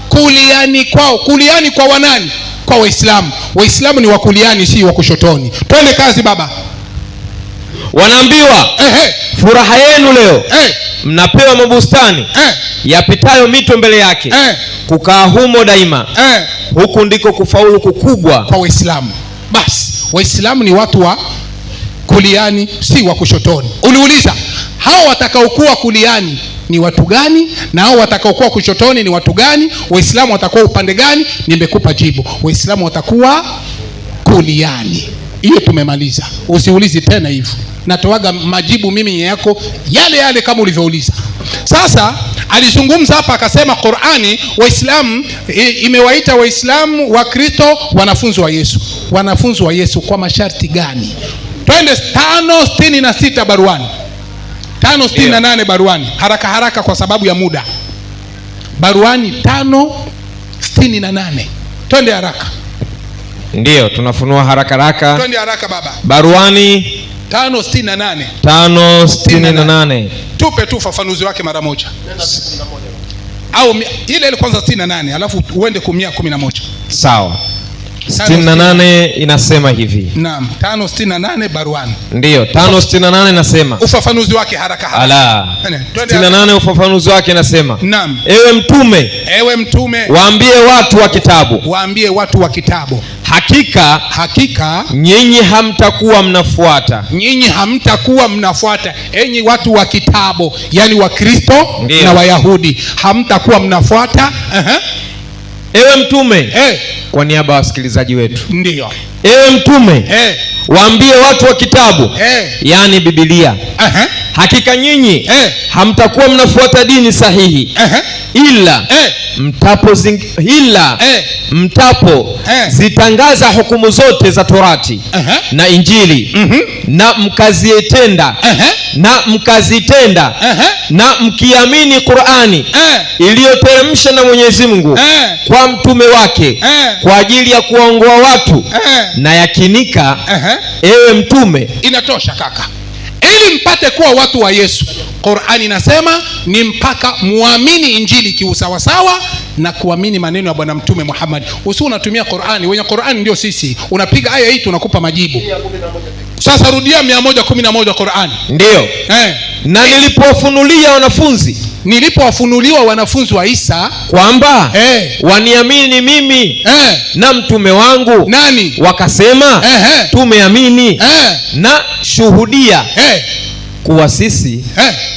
Kuliani kwao. Kuliani kwa wanani? Kwa Waislamu. Waislamu ni wakuliani, si wa kushotoni. Twende kazi baba. Wanaambiwa furaha yenu leo mnapewa mabustani yapitayo mito mbele yake, kukaa humo daima. Huku ndiko kufaulu kukubwa kwa Waislamu. Basi Waislamu ni watu wa kuliani, si wa kushotoni. Uliuliza hao watakaokuwa kuliani ni watu gani, na hao watakaokuwa kushotoni ni watu gani? Waislamu watakuwa upande gani? Nimekupa jibu. Waislamu watakuwa kuliani. Hiyo tumemaliza. Usiulizi tena hivyo. Natoaga majibu mimi yako yale yale kama ulivyouliza. Sasa alizungumza hapa akasema Qur'ani Waislamu imewaita Waislamu wa Kristo wanafunzi wa Yesu. Wanafunzi wa Yesu kwa masharti gani? Twende 5:66 baruani. 5:68 baruani. Haraka haraka kwa sababu ya muda. Baruani 5:68. Twende haraka. Ndiyo, tunafunua haraka haraka. Twende haraka baba. Baruani 5:68. 5:68. Tupe tu ufafanuzi wake mara moja. Au ile kwanza 68 alafu uende 11. Sawa. 68 inasema hivi. Naam, 5:68 baruani. Ndiyo, 5:68 inasema. Ufafanuzi wake haraka haraka. Ala. 68 ufafanuzi wake inasema. Naam. Ewe mtume, waambie watu wa kitabu. Waambie watu wa kitabu. Hakika nyinyi hamtakuwa mnafuata. Nyinyi hamtakuwa mnafuata. Enyi watu wa kitabu, yani wa Kristo na Wayahudi, hamtakuwa mnafuata. Ewe mtume, kwa niaba ya wasikilizaji wetu. Ndiyo. Ewe mtume, waambie watu wa kitabu, yani Biblia. Hakika nyinyi hamtakuwa mnafuata dini sahihi ila mtapo zitangaza hukumu zote za Torati na Injili na mkazitenda na mkiamini Qur'ani iliyoteremsha na Mwenyezi Mungu kwa mtume wake kwa ajili ya kuwaongoa watu na yakinika. Ewe mtume, inatosha kaka. Ili mpate kuwa watu wa Yesu, Qur'ani inasema ni mpaka muamini Injili kiusawasawa na kuamini maneno ya Bwana Mtume Muhammad. Usi unatumia Qur'ani, wenye Qur'ani ndio sisi. Unapiga aya hii tunakupa majibu. Sasa rudia 111 Qur'ani. Ndio. Na nilipowafunuliwa wanafunzi wa Isa kwamba waniamini mimi na mtume wangu. Nani? Wakasema tumeamini na shuhudia kuwa sisi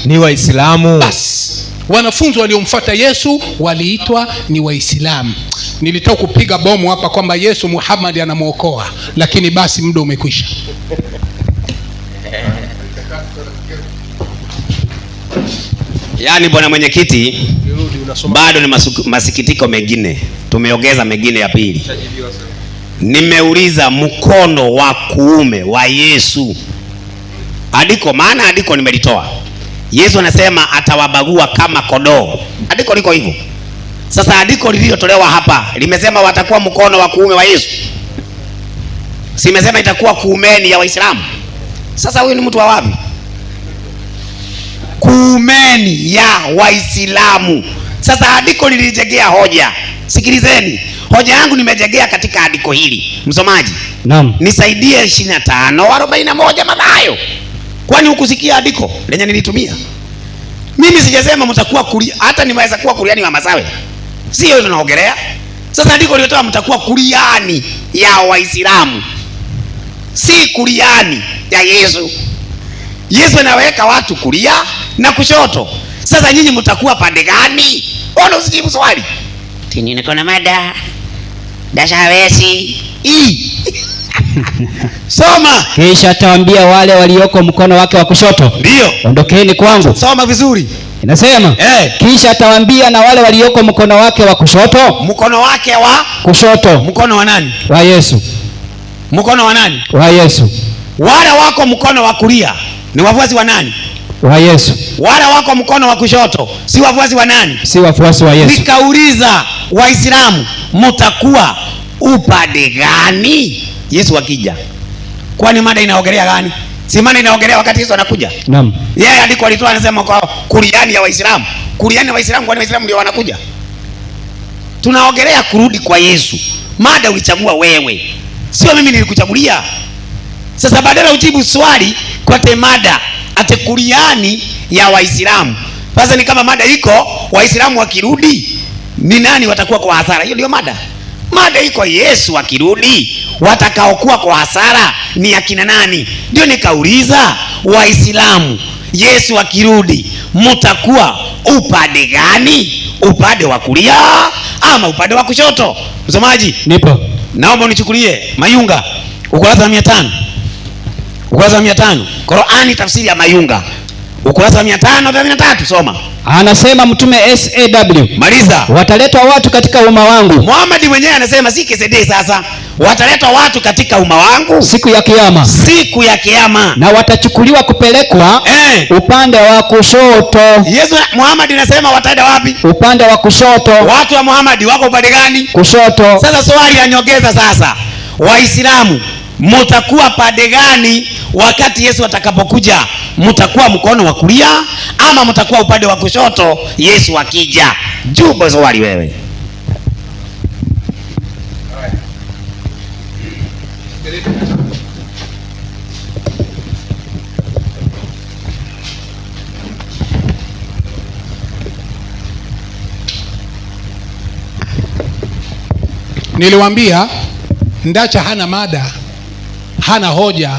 ni Waislamu. Bas, wanafunzi waliomfuata Yesu waliitwa ni Waislamu. Nilitaka kupiga bomu hapa kwamba Yesu Muhammad anamuokoa, lakini basi muda umekwisha. Yaani bwana mwenyekiti, bado ni masikitiko mengine. Tumeongeza mengine ya pili. Nimeuliza mkono wa kuume wa Yesu. Andiko, maana andiko nimelitoa. Yesu anasema atawabagua kama kondoo. Andiko liko hivyo. Sasa andiko lililotolewa hapa limesema watakuwa mkono wa kuume wa Yesu. Simesema itakuwa kuumeni ya Waislamu. Sasa huyu ni mtu wa wapi? Kuumeni ya Waislamu. Sasa andiko lilijegea hoja. Sikilizeni. Hoja yangu nimejegea katika andiko hili. Msomaji. Naam. Nisaidie 25:41 Mathayo. Kwani hukusikia andiko lenye nilitumia? Mimi sijasema mtakuwa kulia, hata nimeweza kuwa kuliani wa Masawe. Sio hiyo tunaongelea. Sasa andiko lilitoa mtakuwa kuliani ya Waislamu. Si kuliani ya Yesu. Yesu anaweka watu kulia na kushoto. Sasa nyinyi mtakuwa pande gani? Ona, usijibu swali. Tini niko na mada dashawesi soma. Kisha atawaambia wale walioko mkono wake wa kushoto, ndio, ondokeni kwangu. Soma vizuri. Inasema kisha atawaambia na wale walioko mkono wake wa kushoto. Mkono wake wa kushoto. Mkono wa nani? Wa Yesu. Mkono wa nani? Wa Yesu. Wale wako mkono wa kulia ni wafuasi wa nani? Wa Yesu. Wale wako mkono wa kushoto si wafuasi wa nani? Si wafuasi wa Yesu. Nikauliza, Waislamu mtakuwa upande gani Yesu akija? Kwani mada inaongelea gani? Si mada inaongelea wakati Yesu anakuja? Naam. Yeye alikuwa alitoa anasema kwa kuliani ya Waislamu. Kuliani ya Waislamu, kwani Waislamu ndio wanakuja? Tunaongelea kurudi kwa Yesu. Mada ulichagua wewe, sio mimi nilikuchagulia. Sasa badala ujibu swali kwa temada atekuliani ya Waislamu. Sasa ni kama mada iko Waislamu wakirudi ni nani watakuwa kwa hasara? Hiyo ndio mada. Mada iko Yesu akirudi watakaokuwa kwa hasara ni akina nani? Ndio nikauliza, Waislamu Yesu akirudi mtakuwa upande gani? Upande wa kulia ama upande wa kushoto? Msomaji nipo, naomba unichukulie Mayunga ukurasa wa 500. Ukurasa wa 500 Qur'ani tafsiri ya Mayunga ukurasa wa 533. Soma. Anasema mtume SAW, maliza. Wataletwa watu katika umma wangu. Muhammad mwenyewe anasema si KCD. Sasa wataletwa watu katika umma wangu siku ya kiyama. Siku ya kiyama. Na watachukuliwa kupelekwa upande wa kushoto. Yesu Muhammad anasema wataenda wapi? Upande wa kushoto. Watu wa Muhammad wako upande gani? Kushoto. Sasa swali ya nyongeza sasa, Waislamu mtakuwa pande gani wakati Yesu atakapokuja? Mtakuwa mkono wa kulia ama mtakuwa upande wa kushoto Yesu akija? Jibu swali wewe. Niliwaambia Ndacha hana mada, hana hoja.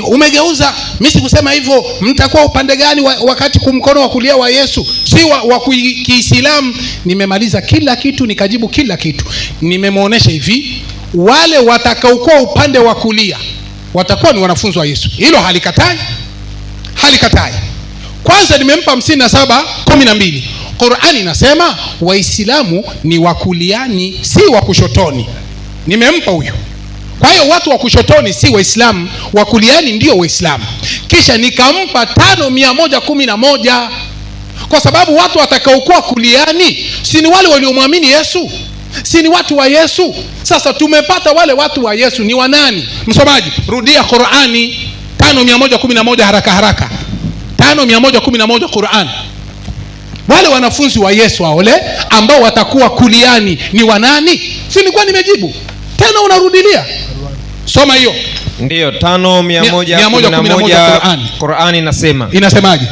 Umegeuza. Mimi sikusema hivyo. Mtakuwa upande gani wakati kumkono wa kulia wa Yesu, si wa Kiislamu. Nimemaliza kila kitu, nikajibu kila kitu. Nimemuonesha hivi, wale watakaokuwa upande wa kulia watakuwa ni wanafunzi wa Yesu. Hilo halikatai, halikatai. Kwanza nimempa 57:12. Qur'ani inasema Waislamu ni wa kuliani, si wa kushotoni. Nimempa huyo. Kwa hiyo watu wa kushotoni si Waislamu, wa kuliani ndio Waislamu. Kisha nikampa 5:111, kwa sababu watu watakaokuwa kuliani si ni wale waliomwamini Yesu, si ni watu wa Yesu. Sasa tumepata wale watu wa Yesu ni wanani? Msomaji, rudia Qur'ani 5:111 haraka haraka. 5:111 Qur'an. Wale wanafunzi wa Yesu wale ambao watakuwa kuliani ni wanani? Si nilikuwa nimejibu. Tena unarudilia. Soma hiyo. Ndiyo, 5:111 Qur'ani inasema. Inasemaje?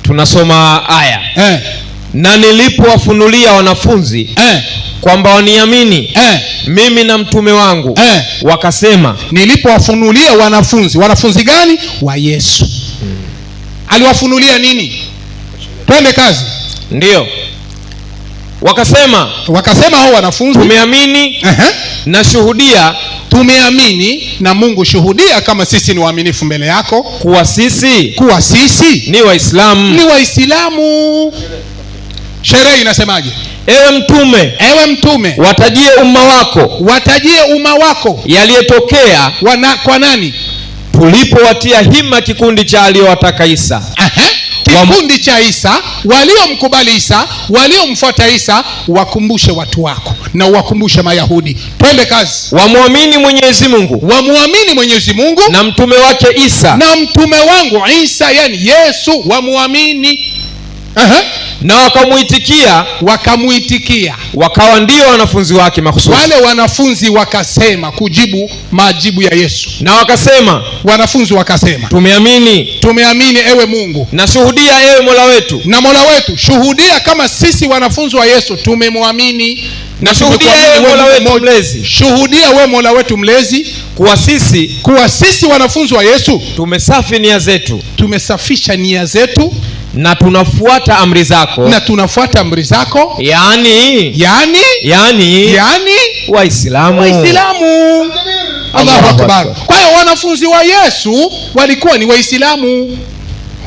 Tunasoma aya. Na nilipowafunulia wanafunzi kwamba waniamini mimi na mtume wangu, wakasema. Nilipowafunulia wanafunzi gani? Wa Yesu. Aliwafunulia nini? Twende kazi. Ndiyo. Wakasema hao wanafunzi, tumeamini na shuhudia. Tumeamini na Mungu shuhudia kama sisi ni waaminifu mbele yako, kuwa sisi ni Waislamu. Ni Waislamu. Sherehe inasemaje? Ewe mtume, watajie umma wako yaliyotokea kwa nani? Tulipowatia hima kikundi cha aliowataka Isa. Kikundi cha Isa, waliomkubali Isa, waliomfuata Isa. Wakumbushe watu wako na wakumbushe Mayahudi. Twende kazi. Wamwamini Mwenyezi Mungu na mtume wake Isa, na mtume wangu Isa, yani Yesu. Wamwamini na wakamuitikia, wakawa ndio wanafunzi wake mahususi. Wale wanafunzi wakasema kujibu majibu ya Yesu, na wanafunzi wakasema tumeamini ewe Mungu, na shuhudia ewe Mola wetu, shuhudia kama sisi wanafunzi wa Yesu tumemwamini na shuhudia wewe Mola wetu mlezi, shuhudia wewe Mola wetu mlezi kuwa sisi wanafunzi wa Yesu tumesafisha nia zetu na tunafuata amri zako, yani Waislamu. Allahu Akbar. Kwa hiyo wanafunzi wa Yesu walikuwa ni Waislamu.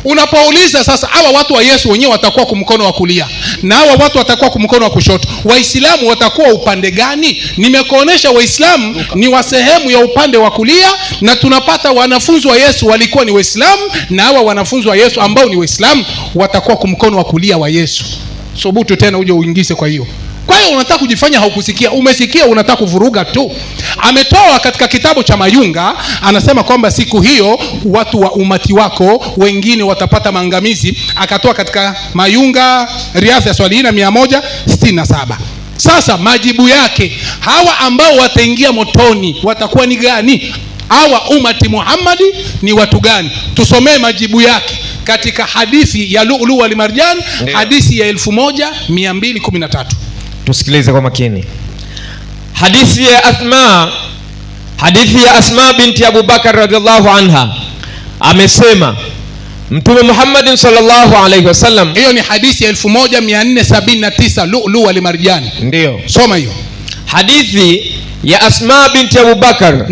Unapouliza sasa, hawa watu wa Yesu wenyewe watakuwa kumkono wa kulia na hawa watu watakuwa kumkono wa kushoto, Waislamu watakuwa upande gani? Nimekuonesha Waislamu ni wa sehemu ya upande wa kulia, na tunapata wanafunzi wa Yesu walikuwa ni Waislamu, na hawa wanafunzi wa Yesu ambao ni Waislamu watakuwa kumkono wa kulia wa Yesu. Subutu tena uje uingize. Kwa hiyo unataka kujifanya haukusikia, umesikia, unataka kuvuruga tu. Ametoa katika kitabu cha Mayunga, anasema kwamba siku hiyo watu wa umati wako wengine watapata maangamizi. Akatoa katika Mayunga Riyadh ya Swalihina 167. Sasa majibu yake, hawa ambao wataingia motoni watakuwa ni gani? Hawa umati Muhammadi ni watu gani? Tusomee majibu yake katika hadithi ya Lu'lu' wal Marjan, hadithi ya 1213. Tusikilize kwa makini. Hadithi ya Asma binti Abu Bakar radhiallahu anha amesema Mtume Muhammad sallallahu alaihi wasallam. Hiyo ni hadithi ya 1479, Lu'lu' wal Marjan. Ndio, soma hiyo hadithi ya Asma binti Abu Bakar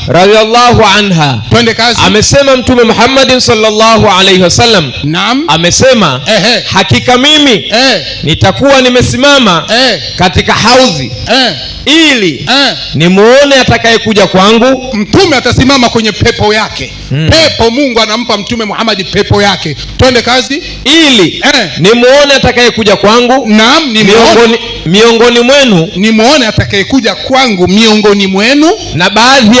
radhiallahu anha. Twende kazi. Amesema Mtume Muhammad sallallahu alaihi wasallam, amesema hakika mimi nitakuwa nimesimama katika haudhi ili nimuone atakayekuja kwangu. Mtume atasimama kwenye pepo yake. Pepo, Mungu anampa Mtume Muhammad pepo yake. Twende kazi. Ili nimuone atakayekuja kwangu. Naam, miongoni mwenu, nimuone atakayekuja kwangu miongoni mwenu, na baadhi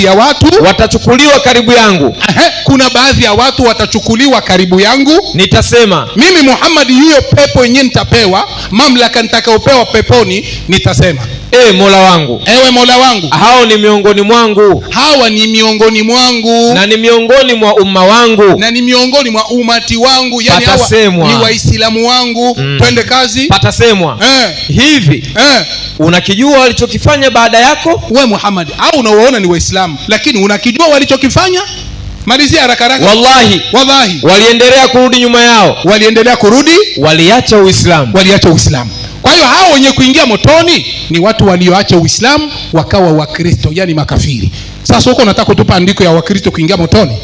ya watu watachukuliwa karibu yangu. Kuna baadhi ya watu watachukuliwa karibu yangu. Nitasema mimi Muhammad, hiyo pepo yenyewe nitapewa, mamlaka nitakayopewa peponi, nitasema Mola wangu, ewe Mola wangu, hao ni miongoni mwangu, hawa ni miongoni mwangu, na ni miongoni mwa umma wangu, na ni miongoni mwa umati wangu, yani hawa ni Waislamu wangu. Twende kazi. Patasemwa hivi, unakijua walichokifanya baada yako we Muhammad? Au unawaona ni Waislamu lakini unakijua walichokifanya? Malizia haraka haraka. Wallahi waliendelea kurudi nyuma yao, waliacha Uislamu. Kwa hiyo hao wenye kuingia motoni ni watu walioacha Uislamu wakawa Wakristo, yani makafiri. Sasa huko nataka kutupa andiko ya Wakristo kuingia motoni?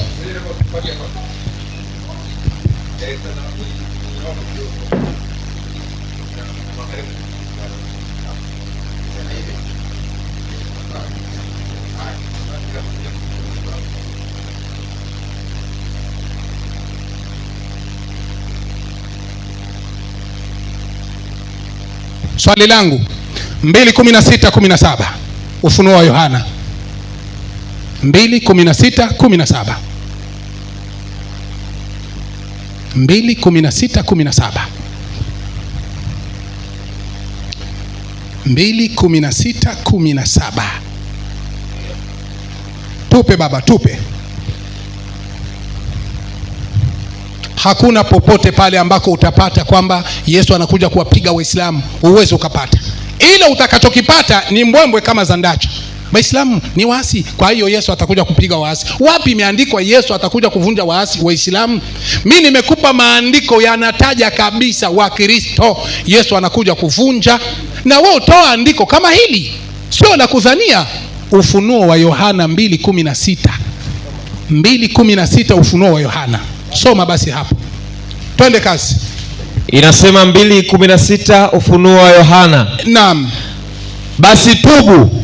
Swali langu 2:16-17 Ufunuo wa Yohana 2:16-17 2:16-17 2:16-17. Tupe baba, tupe. Hakuna popote pale ambako utapata kwamba Yesu anakuja kuwapiga Waislamu, uweze ukapata. Ila utakachokipata ni mbwembwe kama za ndacha. Waislamu ni waasi, kwa hiyo Yesu atakuja kupiga waasi. Wapi imeandikwa Yesu atakuja kuvunja waasi Waislamu? Mimi nimekupa maandiko yanataja kabisa Wakristo Yesu anakuja kuvunja, na wewe utoa andiko kama hili, sio la kudhania. Ufunuo wa Yohana 2:16 Ufunuo wa Yohana. Soma basi hapo. Twende kazi. Inasema 2:16 Ufunuo wa Yohana. Naam. Basi tubu.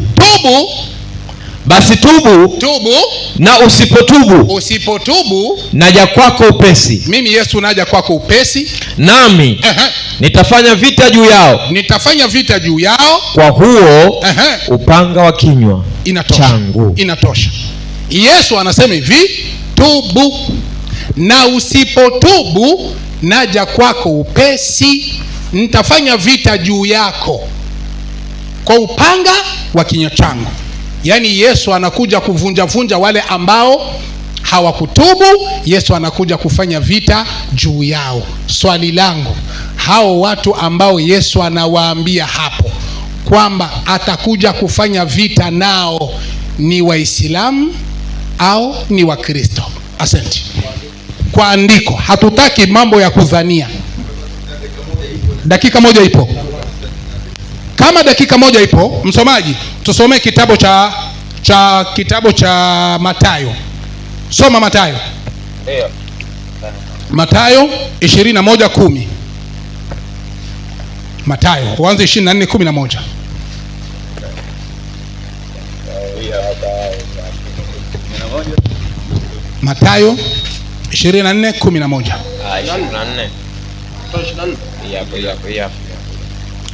Na usipotubu naja kwako upesi. Mimi Yesu naja kwako upesi. Nami nitafanya vita juu yao kwa huo upanga wa kinywa changu. Inatosha. Yesu anasema hivi, tubu, na usipotubu naja kwako upesi, nitafanya vita juu yako kwa upanga wa kinywa changu. Yaani Yesu anakuja kuvunja wale ambao hawakutubu, Yesu anakuja kufanya vita juu yao. Swali langu, hao watu ambao Yesu anawaambia hapo kwamba atakuja kufanya vita nao ni Waislamu au ni Wakristo? Asante. Kwa andiko, hatutaki mambo ya kudhania. Dakika moja ipo. Kama dakika moja ipo, msomaji, tusomee kitabu cha Mathayo. Soma Mathayo. Ndio. Mathayo 21:10. Mathayo uanze 24:11. Mathayo 24:11. 24.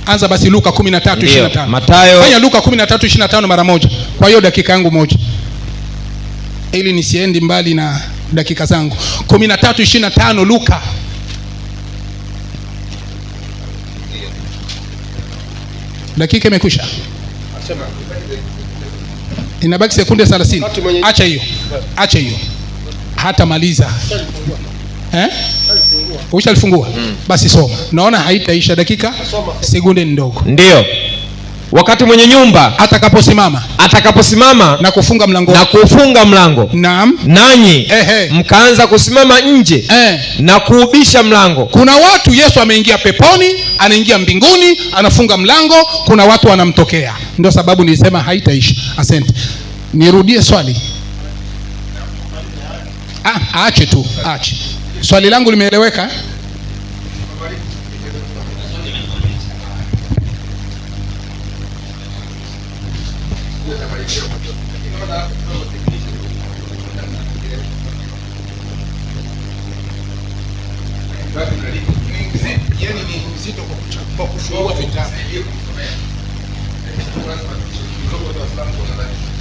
Anza basi Luka 13:25. Mathayo. Fanya Luka 13:25 mara moja. Kwa hiyo dakika yangu moja, ili nisiendi mbali na dakika zangu. 13:25 Luka. Dakika imekwisha. Inabaki sekunde 30. Acha hiyo. Hata maliza. Ushalifungua? Basi soma. Naona haitaisha dakika, sekunde ndogo. Ndio. Wakati mwenye nyumba atakaposimama na kufunga mlango, naam, nanyi mkaanza kusimama nje na kuubisha mlango. Kuna watu Yesu ameingia peponi, anaingia mbinguni, anafunga mlango, kuna watu wanamtokea. Ndio sababu nilisema haitaisha. Asante. Nirudie swali. Aache tu. Swali langu limeeleweka?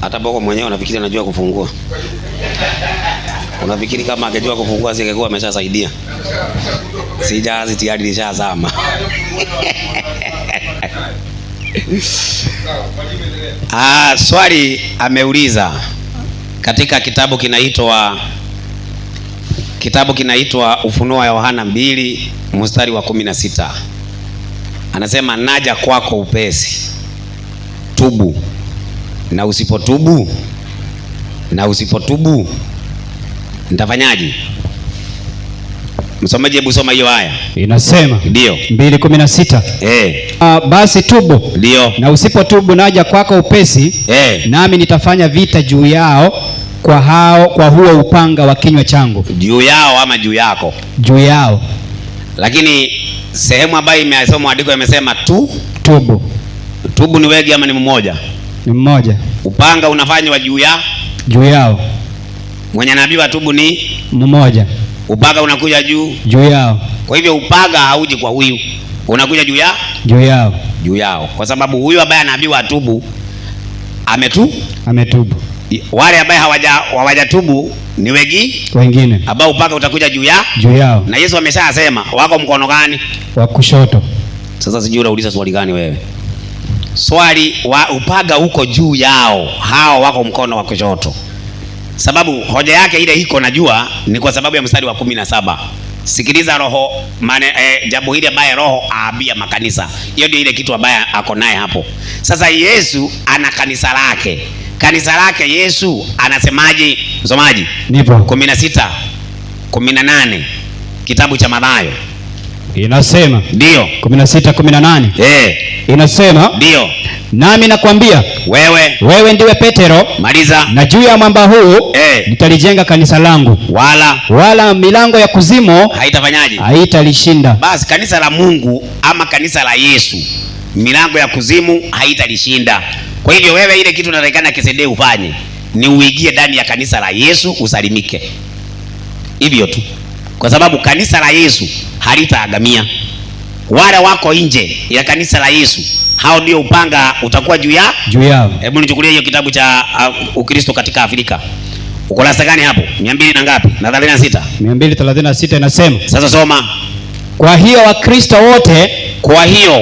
Hata Boko mwenyewe unafikiri anajua kufungua? Unafikiri kama angejua kufungua singekuwa ameshasaidia? Sijazi tayari lishazama. Swali ameuliza katika kitabu kinaitwa Ufunuo wa Yohana 2:16. Anasema, naja kwako upesi, tubu, na usipotubu nitafanyaje? Msomaji, hebu soma hiyo aya. Inasema ndio 2:16. Basi tubu, ndio, na usipotubu naja kwako upesi, nami nitafanya vita juu yao kwa huo upanga wa kinywa changu. Juu yao ama juu yako? Juu yao. Lakini sehemu ambayo imesoma andiko imesema tubu. Tubu ni wengi ama ni mmoja? Ni mmoja. Upanga unafanywa juu yao. Mwenye nabii wa tubu ni mmoja. Upanga unakuja juu yao. Kwa hivyo upanga hauji kwa huyu, unakuja juu yao, kwa sababu huyu ambaye anabii wa tubu ametubu. Wale ambaye hawajatubu ni wengine ambao upanga utakuja juu yao. Na Yesu ameshasema wako mkono gani? Wa kushoto. Sasa sijui unauliza swali gani wewe? Swali wa upanga huko juu yao, hao wako mkono wa kushoto. Sababu hoja yake ile iko najua ni kwa sababu ya mstari wa 17. Sikiliza roho jambo hili ambaye roho aambia makanisa. Hiyo ndio ile kitu ambaye ako naye hapo. Sasa Yesu ana kanisa lake Yesu anasemaje? Msomaji, nipo. 16:18 kitabu cha Mathayo. Inasema ndio 16:18. Inasema ndio, nami nakwambia wewe ndiwe Petero, maliza, na juu ya mwamba huu nitalijenga kanisa langu, wala milango ya kuzimu haitafanyaje? Haitalishinda. Basi kanisa la Mungu ama kanisa la Yesu, milango ya kuzimu haitalishinda. Kwa hivyo wewe, ile kitu unatakikana kisende ufanye ni uingie ndani ya kanisa la Yesu usalimike. Hivyo tu, kwa sababu kanisa la Yesu halitaagamia. Wale wako nje ya kanisa la Yesu, hao ndio upanga utakuwa juu yao. Hebu nichukulie hiyo kitabu cha Ukristo katika Afrika. Ukurasa gani hapo? 200 na ngapi? Na 36. 236 inasema. Sasa soma. Kwa hiyo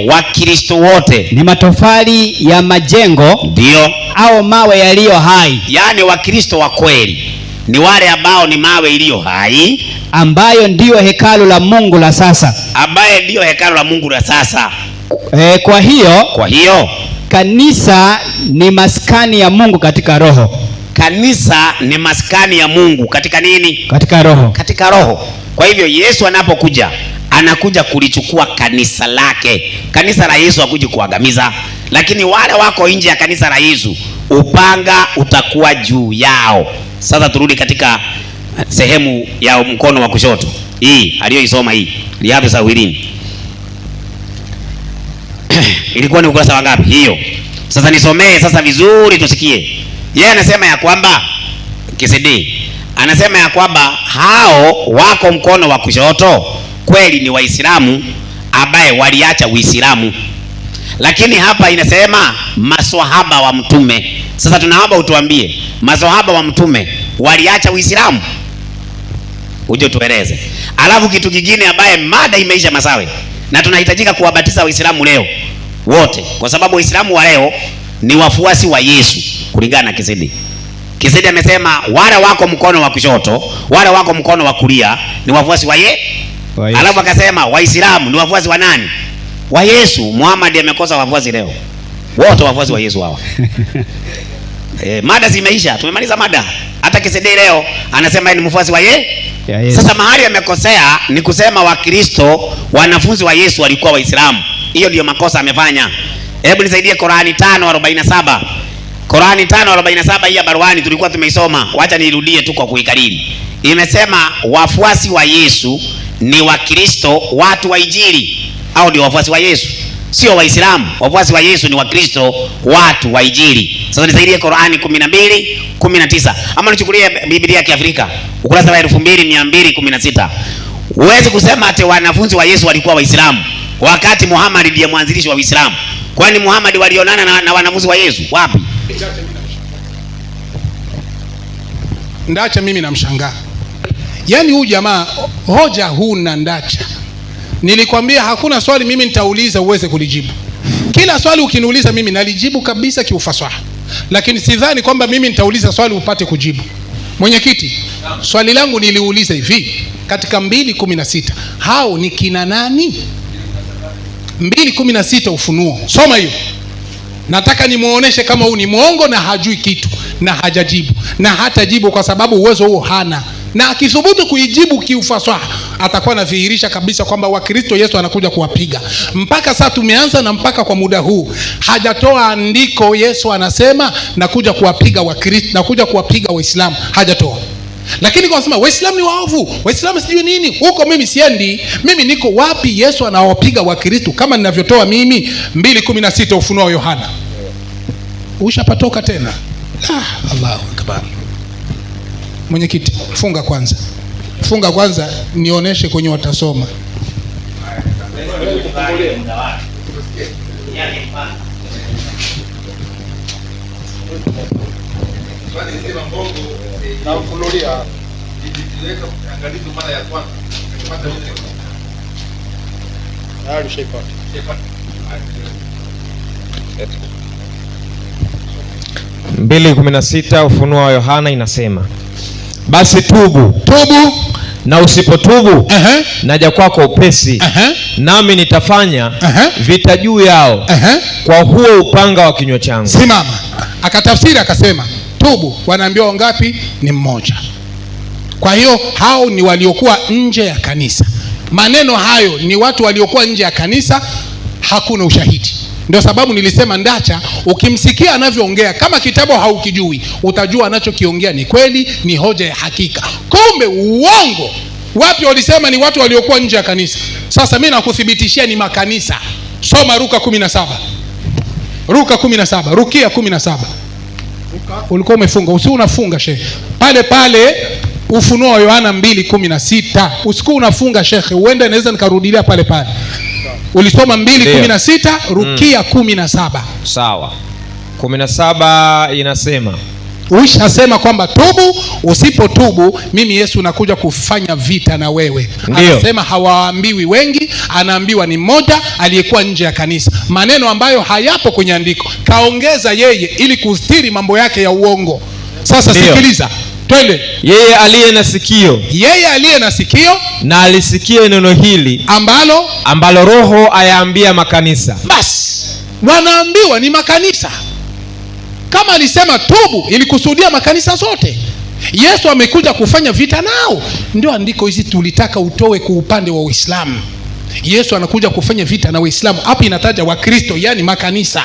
Wakristo wote ni matofali ya majengo, ndio, au mawe yaliyo hai. Yaani Wakristo wa kweli ni wale ambao ni mawe iliyo hai, ambayo ndiyo hekalu la Mungu la sasa. Ambaye ndiyo hekalu la Mungu la sasa. Kwa hiyo kanisa ni maskani ya Mungu katika roho. Kanisa ni maskani ya Mungu katika nini? Katika roho. Katika roho. Kwa hivyo Yesu anapokuja, anakuja kulichukua kanisa lake. Kanisa la Yesu hakuji kuangamiza, lakini wale wako nje ya kanisa la Yesu, upanga utakuwa juu yao. Sasa turudi katika sehemu ya mkono wa kushoto. Hii aliyoisoma hii, Riyadhus Salihin. Ilikuwa ni ukurasa wangapi hiyo? Sasa nisomee sasa vizuri tusikie. Yeye anasema ya kwamba KCD anasema ya kwamba hao wako mkono wa kushoto kweli ni Waislamu ambaye waliacha Uislamu. Lakini hapa inasema maswahaba wa mtume. Sasa tunaomba utuambie, maswahaba wa mtume waliacha Uislamu? Uje tueleze. Alafu kitu kingine ambaye mada imeisha Masawe, na tunahitajika kuwabatiza Waislamu leo wote, kwa sababu Waislamu wa leo ni wafuasi wa Yesu kulingana na KCD. KCD amesema wale wako mkono wa kushoto, wale wako mkono wa kulia ni wafuasi wa Yesu. Alafu akasema Waislamu ni wafuasi wa nani? Wa Yesu. Muhammad amekosa wafuasi leo. Wote wafuasi wa Yesu hawa. Mada zimeisha, tumemaliza mada. Hata KCD leo anasema ni mfuasi wa Yesu. Sasa mahali amekosea ni kusema Wakristo wanafunzi wa Yesu walikuwa Waislamu. Hiyo ndio makosa amefanya. Hebu nisaidie Qurani 5:47. Qurani 5:47 hii ya Barwani tulikuwa tumeisoma. Wacha nirudie tu kwa kuikariri. Imesema wafuasi wa Yesu ni Wakristo, watu wa Injili. Au ndio wafuasi wa Yesu, sio Waislamu. Wafuasi wa Yesu ni Wakristo, watu wa Injili. Sasa nisaidie Qurani 12:19. Ama nichukulie Biblia ya Kiafrika ukurasa wa 2216. Huwezi kusema ati wanafunzi wa Yesu walikuwa Waislamu wakati Muhammad ndiye mwanzilishi wa Uislamu. Kwani Muhammad walionana na wanafunzi wa Yesu wapi? Ndacha mimi namshangaa. Yaani huyu jamaa hoja huna Ndacha. Nilikwambia hakuna swali mimi nitauliza uweze kulijibu. Kila swali ukiniuliza mimi nalijibu kabisa kiufasaha. Lakini sidhani kwamba mimi nitauliza swali upate kujibu. Mwenyekiti, swali langu niliuliza hivi katika 2:16. Hao ni kina nani? 2:16 Ufunuo. Soma hiyo. Nataka nimuoneshe kama huyu ni mwongo na hajui kitu na hajajibu na hatajibu kwa sababu uwezo huo hana. Na akithubutu kuijibu kiufasaha atakuwa anadhihirisha kabisa kwamba Wakristo Yesu anakuja kuwapiga. Mpaka sasa tumeanza na mpaka kwa muda huu hajatoa andiko Yesu anasema nakuja kuwapiga Wakristo, nakuja kuwapiga Waislamu, hajatoa. Lakini kwa kusema Waislamu ni waovu, Waislamu sijui nini, huko mimi siendi. Mimi niko wapi Yesu anawapiga Wakristo kama ninavyotoa mimi 2:16 Ufunuo wa Yohana. Ushapatoka tena. Allahu Akbar. Mwenyekiti, funga kwanza. Funga kwanza nionyeshe kwenye watasoma. Mbili 16 Ufunuo wa Yohana inasema, basi tubu na usipotubu naja kwako upesi, nami nitafanya vita juu yao kwa huo upanga wa kinywa changu. Simama. Akatafsiri akasema tubu, wanaambiwa wangapi? Ni mmoja. Kwa hiyo hao ni waliokuwa nje ya kanisa. Maneno hayo ni watu waliokuwa nje ya kanisa, hakuna ushahidi. Ndio sababu nilisema Ndacha ukimsikia anavyoongea kama kitabu haukijui, utajua anachokiongea ni kweli, ni hoja ya hakika. Kumbe uongo. Wapi walisema ni watu waliokuwa nje ya kanisa? Sasa mimi nakuthibitishia ni makanisa. Soma Luka 17. Luka 17, Rukia 17. Ulikuwa umefunga, usi unafunga shehe. Pale Ufunuo wa Yohana 2:16. Usiku unafunga shehe, uende naweza nikarudilia pale. Ulisoma 2:16, Rukia 17. Sawa. 17 inasema, uishasema kwamba tubu, usipotubu mimi Yesu nakuja kufanya vita na wewe. Anasema hawaambiwi wengi, anaambiwa ni mmoja aliyekuwa nje ya kanisa. Maneno ambayo hayapo kwenye andiko kaongeza yeye ili kustiri mambo yake ya uongo. Sasa sikiliza, Twende. Yeye aliye na sikio, yeye aliye na sikio na alisikie neno hili ambalo Roho ayaambia makanisa. Basi wanaambiwa ni makanisa. Kama alisema tubu, ilikusudia makanisa zote. Yesu amekuja kufanya vita nao. Ndio andiko hizi tulitaka utoe kwa upande wa Uislamu. Yesu anakuja kufanya vita na Waislamu. Hapa inataja Wakristo, yani makanisa.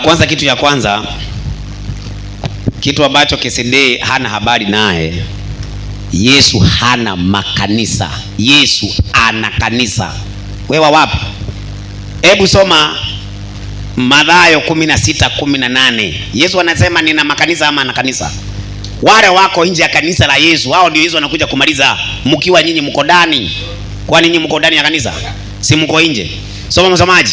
Kwanza kitu ya kwanza, kitu ambacho KCD hana habari naye, Yesu hana makanisa. Yesu ana kanisa. Wewe wapi? Hebu soma Mathayo 16:18. Yesu anasema nina makanisa ama ana kanisa? Wale wako nje ya kanisa la Yesu, hao ndio Yesu anakuja kumaliza. Mkiwa nyinyi mko ndani. Kwa nini mko ndani ya kanisa? Si mko nje? Soma msomaji.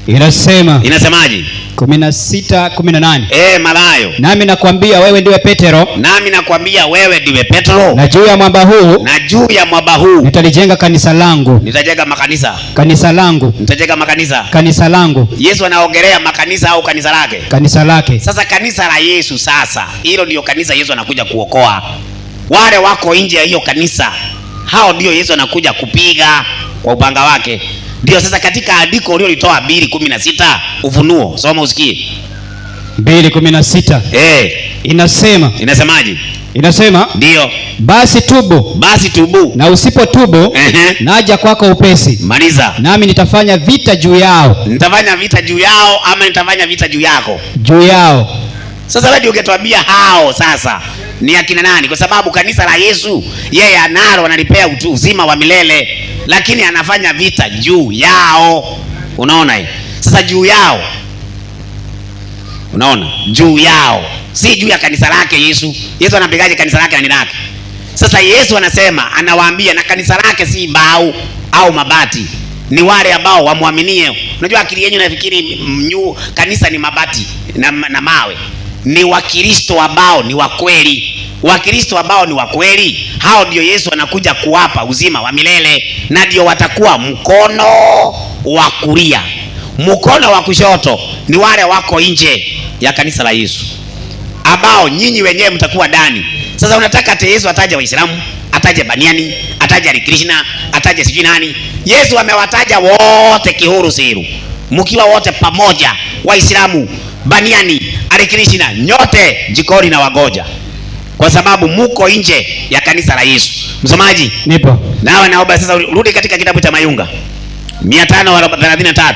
Inasemaje? 16:18. Mathayo. Nami nakwambia wewe ndiwe Petero. Nami nakwambia wewe ndiwe Petro. Na juu ya mwamba huu nitalijenga kanisa langu. Nitajenga makanisa. Kanisa langu. Nitajenga makanisa. Kanisa langu. Yesu anaongelea makanisa au kanisa lake? Kanisa lake. Sasa kanisa la Yesu, sasa hilo ndio kanisa Yesu anakuja kuokoa. Wale wako nje ya hiyo kanisa, hao ndio Yesu anakuja kupiga kwa upanga wake. Ndio sasa katika andiko uliolitoa 2:16 Ufunuo, soma usikie. 2:16. Inasemaje? Inasema ndio, basi tubu, na usipotubu naja kwako upesi. Maliza. Nami nitafanya vita juu yao. Nitafanya vita juu yao ama nitafanya vita juu yako? Juu yao. Sasa wewe ungetuambia hao sasa ni akina nani? Kwa sababu kanisa la Yesu yeye analo, analipea uzima wa milele, lakini anafanya vita juu yao. Unaona hii? Sasa juu yao, unaona, juu yao, si juu ya kanisa lake Yesu. Yesu anapigaje kanisa lake na ni lake? Sasa Yesu anasema, anawaambia na kanisa lake si mbao au mabati, ni wale ambao wamwaminie. Unajua akili yenu inafikiri kanisa ni mabati na mawe. Ni Wakristo ambao ni wa kweli. Wakristo ambao ni wa kweli, hao ndio Yesu anakuja kuwapa uzima wa milele, na ndio watakuwa mkono wa kulia. Mkono wa kushoto ni wale wako nje ya kanisa la Yesu, ambao nyinyi wenyewe mtakuwa ndani. Sasa unataka ate Yesu ataje Waislamu, ataje Baniani, ataje Krishna, ataje sijui nani? Yesu amewataja wote kihuru siru, mkiwa wote pamoja, Waislamu, Baniani, Krishna, nyote jikoni na wagoja, kwa sababu muko nje ya kanisa la Yesu. Msomaji? Nipo. Nawe naomba sasa rudi katika kitabu cha Mayunga 533.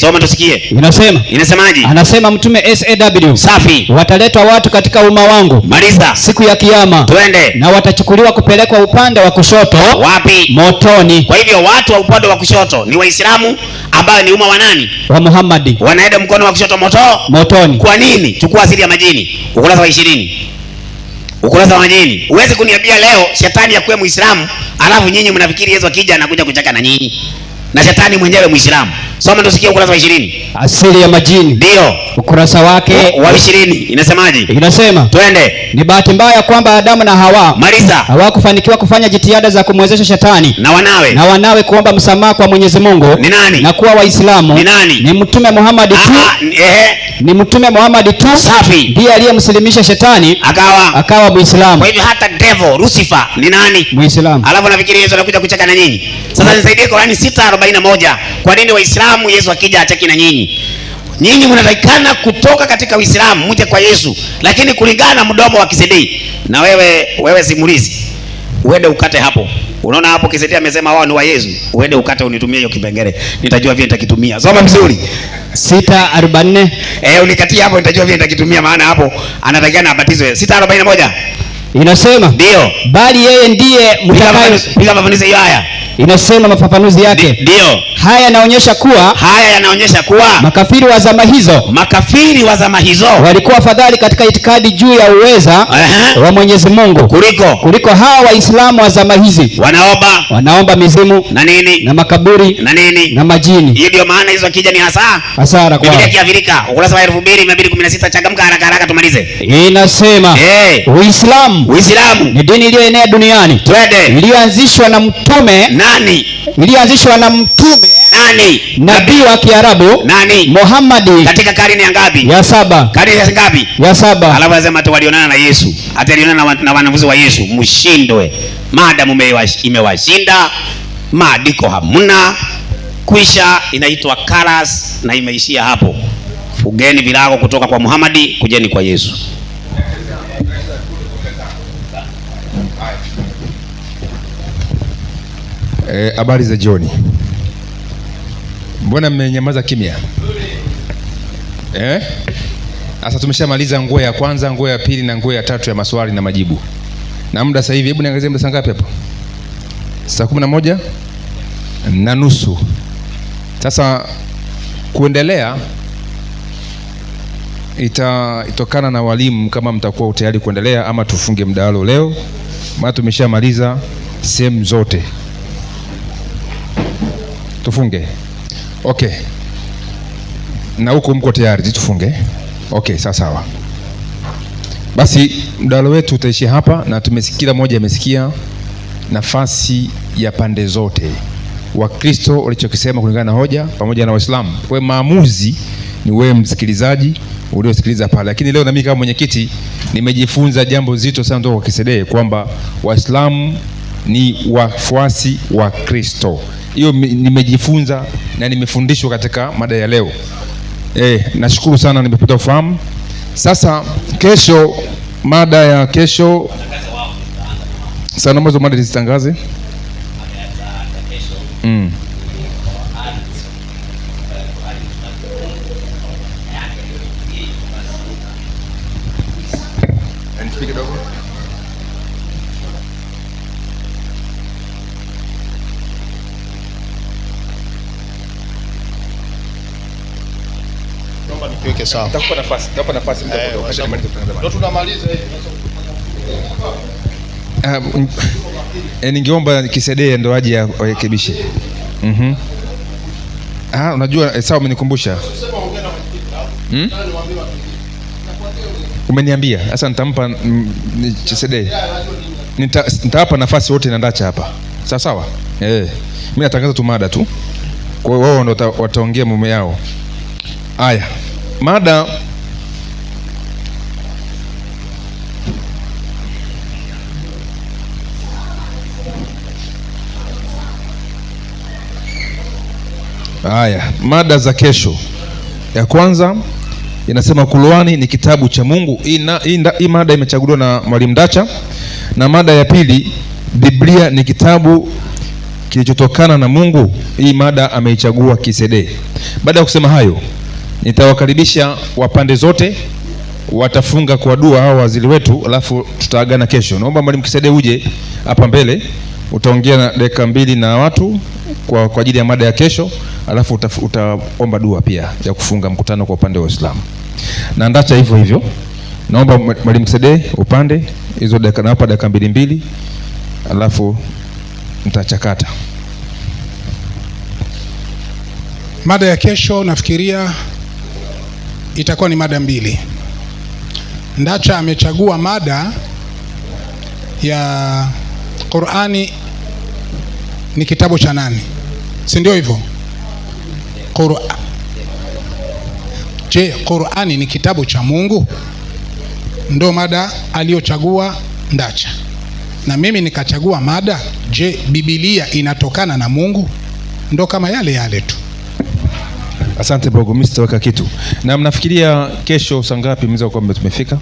Soma tusikie. Inasemaje? Anasema mtume SAW. Safi. Wataletwa watu katika umma wangu. Maliza. Siku ya kiyama. Twende. Na watachukuliwa kupelekwa upande wa kushoto. Wapi? Motoni. Kwa hivyo watu wa upande wa kushoto ni Waislamu ambao ni umma wa nani? Wa Muhammad. Wanaenda mkono wa kushoto motoni. Kwa nini? Chukua asili ya majini, ukurasa wa 20. Ukurasa wa majini. Uweze kuniambia leo shetani yakuwe Muislamu, alafu nyinyi mnafikiri Yesu akija anakuja kuchaka na nyinyi, na shetani mwenyewe Muislamu. Soma tusikie ukurasa wa 20. Asili ya majini. Ndio. Ukurasa wake wa 20. Inasemaje? Inasema, twende. Ni bahati mbaya kwamba Adamu na Hawa Maliza. hawakufanikiwa kufanya jitihada za kumwezesha shetani na wanawe kuomba msamaha kwa Mwenyezi Mungu. Ni nani? Na kuwa Waislamu. Ni nani? Ni Mtume Muhammad tu. Ni Mtume Muhammad tu. Safi. Ndiye aliyemsilimisha shetani akawa Muislamu. Kwa hivyo hata devil Lucifer ni nani? Muislamu. Alafu nafikiri Yesu anakuja kucheka na nyinyi. Sasa nisaidie Qur'ani 6:41. Kwa nini Waislamu Yesu akija acheki na nyinyi? Nyinyi mnatakikana kutoka katika Uislamu mje kwa Yesu, lakini kulingana na mdomo wa KCD. Na wewe simulizi, uende ukate hapo. Unaona hapo KCD amesema wao ni wa Yesu. Uende ukate unitumie hiyo kipengele. Nitajua vile nitakitumia. Soma vizuri. 6:44. Unikatia hapo nitajua vile nitakitumia, maana hapo anatakikana abatizwe. 6:41. Inasema, ndio, bali yeye ndiye piga mafanuzi hiyo haya. Inasema mafafanuzi yake. Ndio. Haya yanaonyesha kuwa makafiri wa zama hizo walikuwa afadhali katika itikadi juu ya uweza wa Mwenyezi Mungu kuliko hawa Waislamu wa zama hizi. Wanaomba mizimu na nini na makaburi na nini na majini. Hiyo ndio maana hizo akija ni hasara kwa Biblia Kiafrika, ukurasa wa 2216. Changamka haraka haraka tumalize. Inasema Uislamu Uislamu ni dini iliyoenea duniani. Twende. Iliyoanzishwa na mtume nani? Iliyoanzishwa na mtume nani? Nabii wa Kiarabu nani? Muhammad. Katika karne ya ngapi? Ya 7. Karne ya ngapi? Ya 7. Alafu anasema tu walionana na Yesu. Hata alionana na wanafunzi wa Yesu, mshindwe. Maadamu imewashinda, maandiko hamuna, kwisha, inaitwa karas na imeishia hapo. Fugeni virago kutoka kwa Muhammad, kujeni kwa Yesu. Habari za jioni. Mbona mmenyamaza kimya? Sasa tumeshamaliza nguo ya kwanza, nguo ya pili na nguo ya tatu ya maswali na majibu. Na muda sasa hivi, hebu niangalie muda saa ngapi hapo? Saa 11:30. Sasa kuendelea itokana na walimu kama mtakuwa tayari kuendelea ama tufunge mdahalo leo, maana tumeshamaliza sehemu zote. Tufunge. Okay. Na huko mko tayari tufunge? Okay, sawa. Basi mdahalo wetu utaishia hapa, na kila mmoja amesikia nafasi ya pande zote, Wakristo walichokisema kulingana na hoja pamoja na Waislamu. Kwa maamuzi ni wewe msikilizaji uliosikiliza pale. Lakini leo na mimi kama mwenyekiti nimejifunza jambo zito sana kutoka kwa Kisedee, kwamba Waislamu ni wafuasi wa Kristo. Hiyo nimejifunza na nimefundishwa katika mada ya leo. Nashukuru sana, nimepata ufahamu. Sasa kesho, mada ya kesho sana mwanzo mada zitangaze. Niweke sawa. Nitakupa nafasi Ndio tunamaliza hivi. Ningeomba Kisedee ndo aje arekebishe. Unajua sawa, umenikumbusha. Umeniambia. Sasa nitampa Kisedee. Nitawapa nafasi wote na ndacha hapa. Sawa? Mimi natangaza tu mada tu. Kwa hiyo wao ndo wataongea mume yao. Haya. Mada mada za kesho. Ya kwanza inasema Qur'ani ni kitabu cha Mungu. Hii mada imechaguliwa na Mwalimu Dacha. Na mada ya pili, Biblia ni kitabu kilichotokana na Mungu. Hii mada ameichagua Kisedee. Baada ya kusema hayo, nitawakaribisha wapande zote, watafunga kwa dua hao waziri wetu, alafu tutaagana kesho. Naomba Mwalimu Kisedee uje hapa mbele, utaongea na dakika 2 na watu kwa ajili ya mada ya kesho, alafu utaomba dua pia ya kufunga mkutano kwa upande wa Uislamu. Na ndacha hivyo hivyo. Naomba Mwalimu Kisedee upande hizo dakika, na hapa dakika 2, alafu mtachakata. Mada ya kesho nafikiria itakuwa ni mada 2. Ndacha amechagua mada ya Qur'ani ni kitabu cha nani? Si ndio hivyo? Je, Qur'ani ni kitabu cha Mungu? Ndio mada aliyochagua Ndacha. Na mimi nikachagua mada, je, Biblia inatokana na Mungu? Ndio kama yale tu. Asante Bogo, mimi sitaweka kitu. Na mnafikiria kesho saa ngapi mnaweza kuwa tumefika?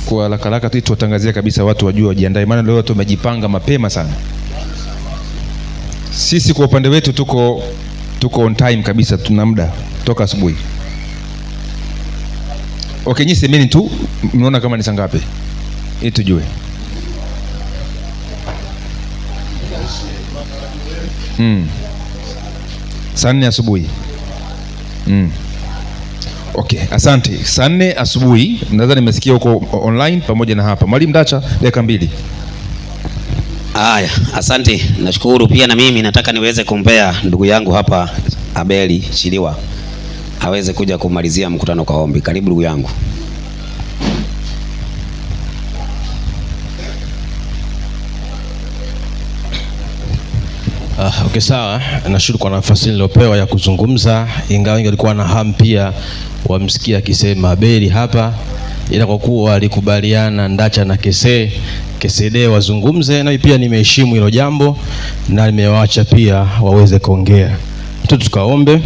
Kwa haraka tu tutangazia kabisa, watu wajue wajiandae, maana leo watu wamejipanga mapema sana. Sisi kwa upande wetu tuko on time kabisa, tuna muda toka asubuhi. Okay, nyinyi semeni tu mnaona kama ni saa ngapi ili tujue. Saa 4 asubuhi. Okay, asante. Saa 4 asubuhi, nadhani nimesikia huko online pamoja na hapa. Mwalimu Dacha, dakika 2. Haya, asante. Nashukuru pia, na mimi nataka niweze kumpea ndugu yangu hapa Abeli Chiliwa aweze kuja kumalizia mkutano kwa ombi. Karibu ndugu yangu. Okay, sawa. Nashukuru kwa nafasi niliyopewa ya kuzungumza, ingawa wengi walikuwa na hamu pia wamsikia akisema Abeli hapa, ila kwa kuwa alikubaliana Ndacha na Kesede wazungumze, na pia nimeheshimu hilo jambo na nimewaacha pia waweze kuongea. Tukaombe.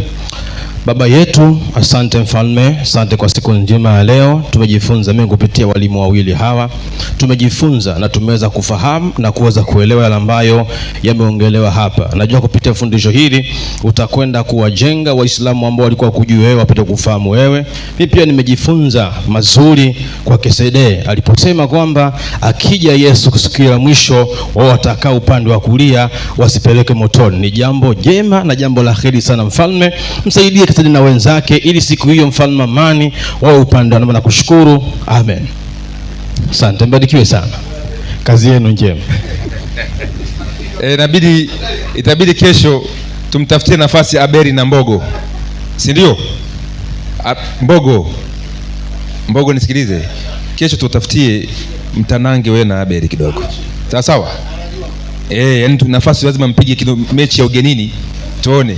Baba yetu, asante mfalme, asante kwa siku njema ya leo. Tumejifunza mengi kupitia walimu wawili hawa. Tumejifunza na tumeweza kufahamu na kuweza kuelewa yale ambayo yameongelewa hapa. Najua kupitia fundisho hili utakwenda kuwajenga Waislamu ambao walikuwa kujua wewe wapate kufahamu wewe. Mimi pia nimejifunza mazuri kwa Kesede aliposema kwamba akija Yesu kusikia la mwisho wao watakao upande wa kulia wasipeleke motoni. Ni jambo jema na jambo la kheri sana mfalme. Msaidie Kesede na wenzake ili siku hiyo mfalme amani wao upande. Na kushukuru. Amen. Asante, mbarikiwe sana. Kazi yenu njema. Itabidi kesho tumtafutie nafasi Abeli na Mbogo. Si ndio? Mbogo nisikilize. Kesho tutafutie mtanange wewe na Abeli kidogo. Sawa sawa? Yani nafasi lazima mpige mechi ya ugenini tuone.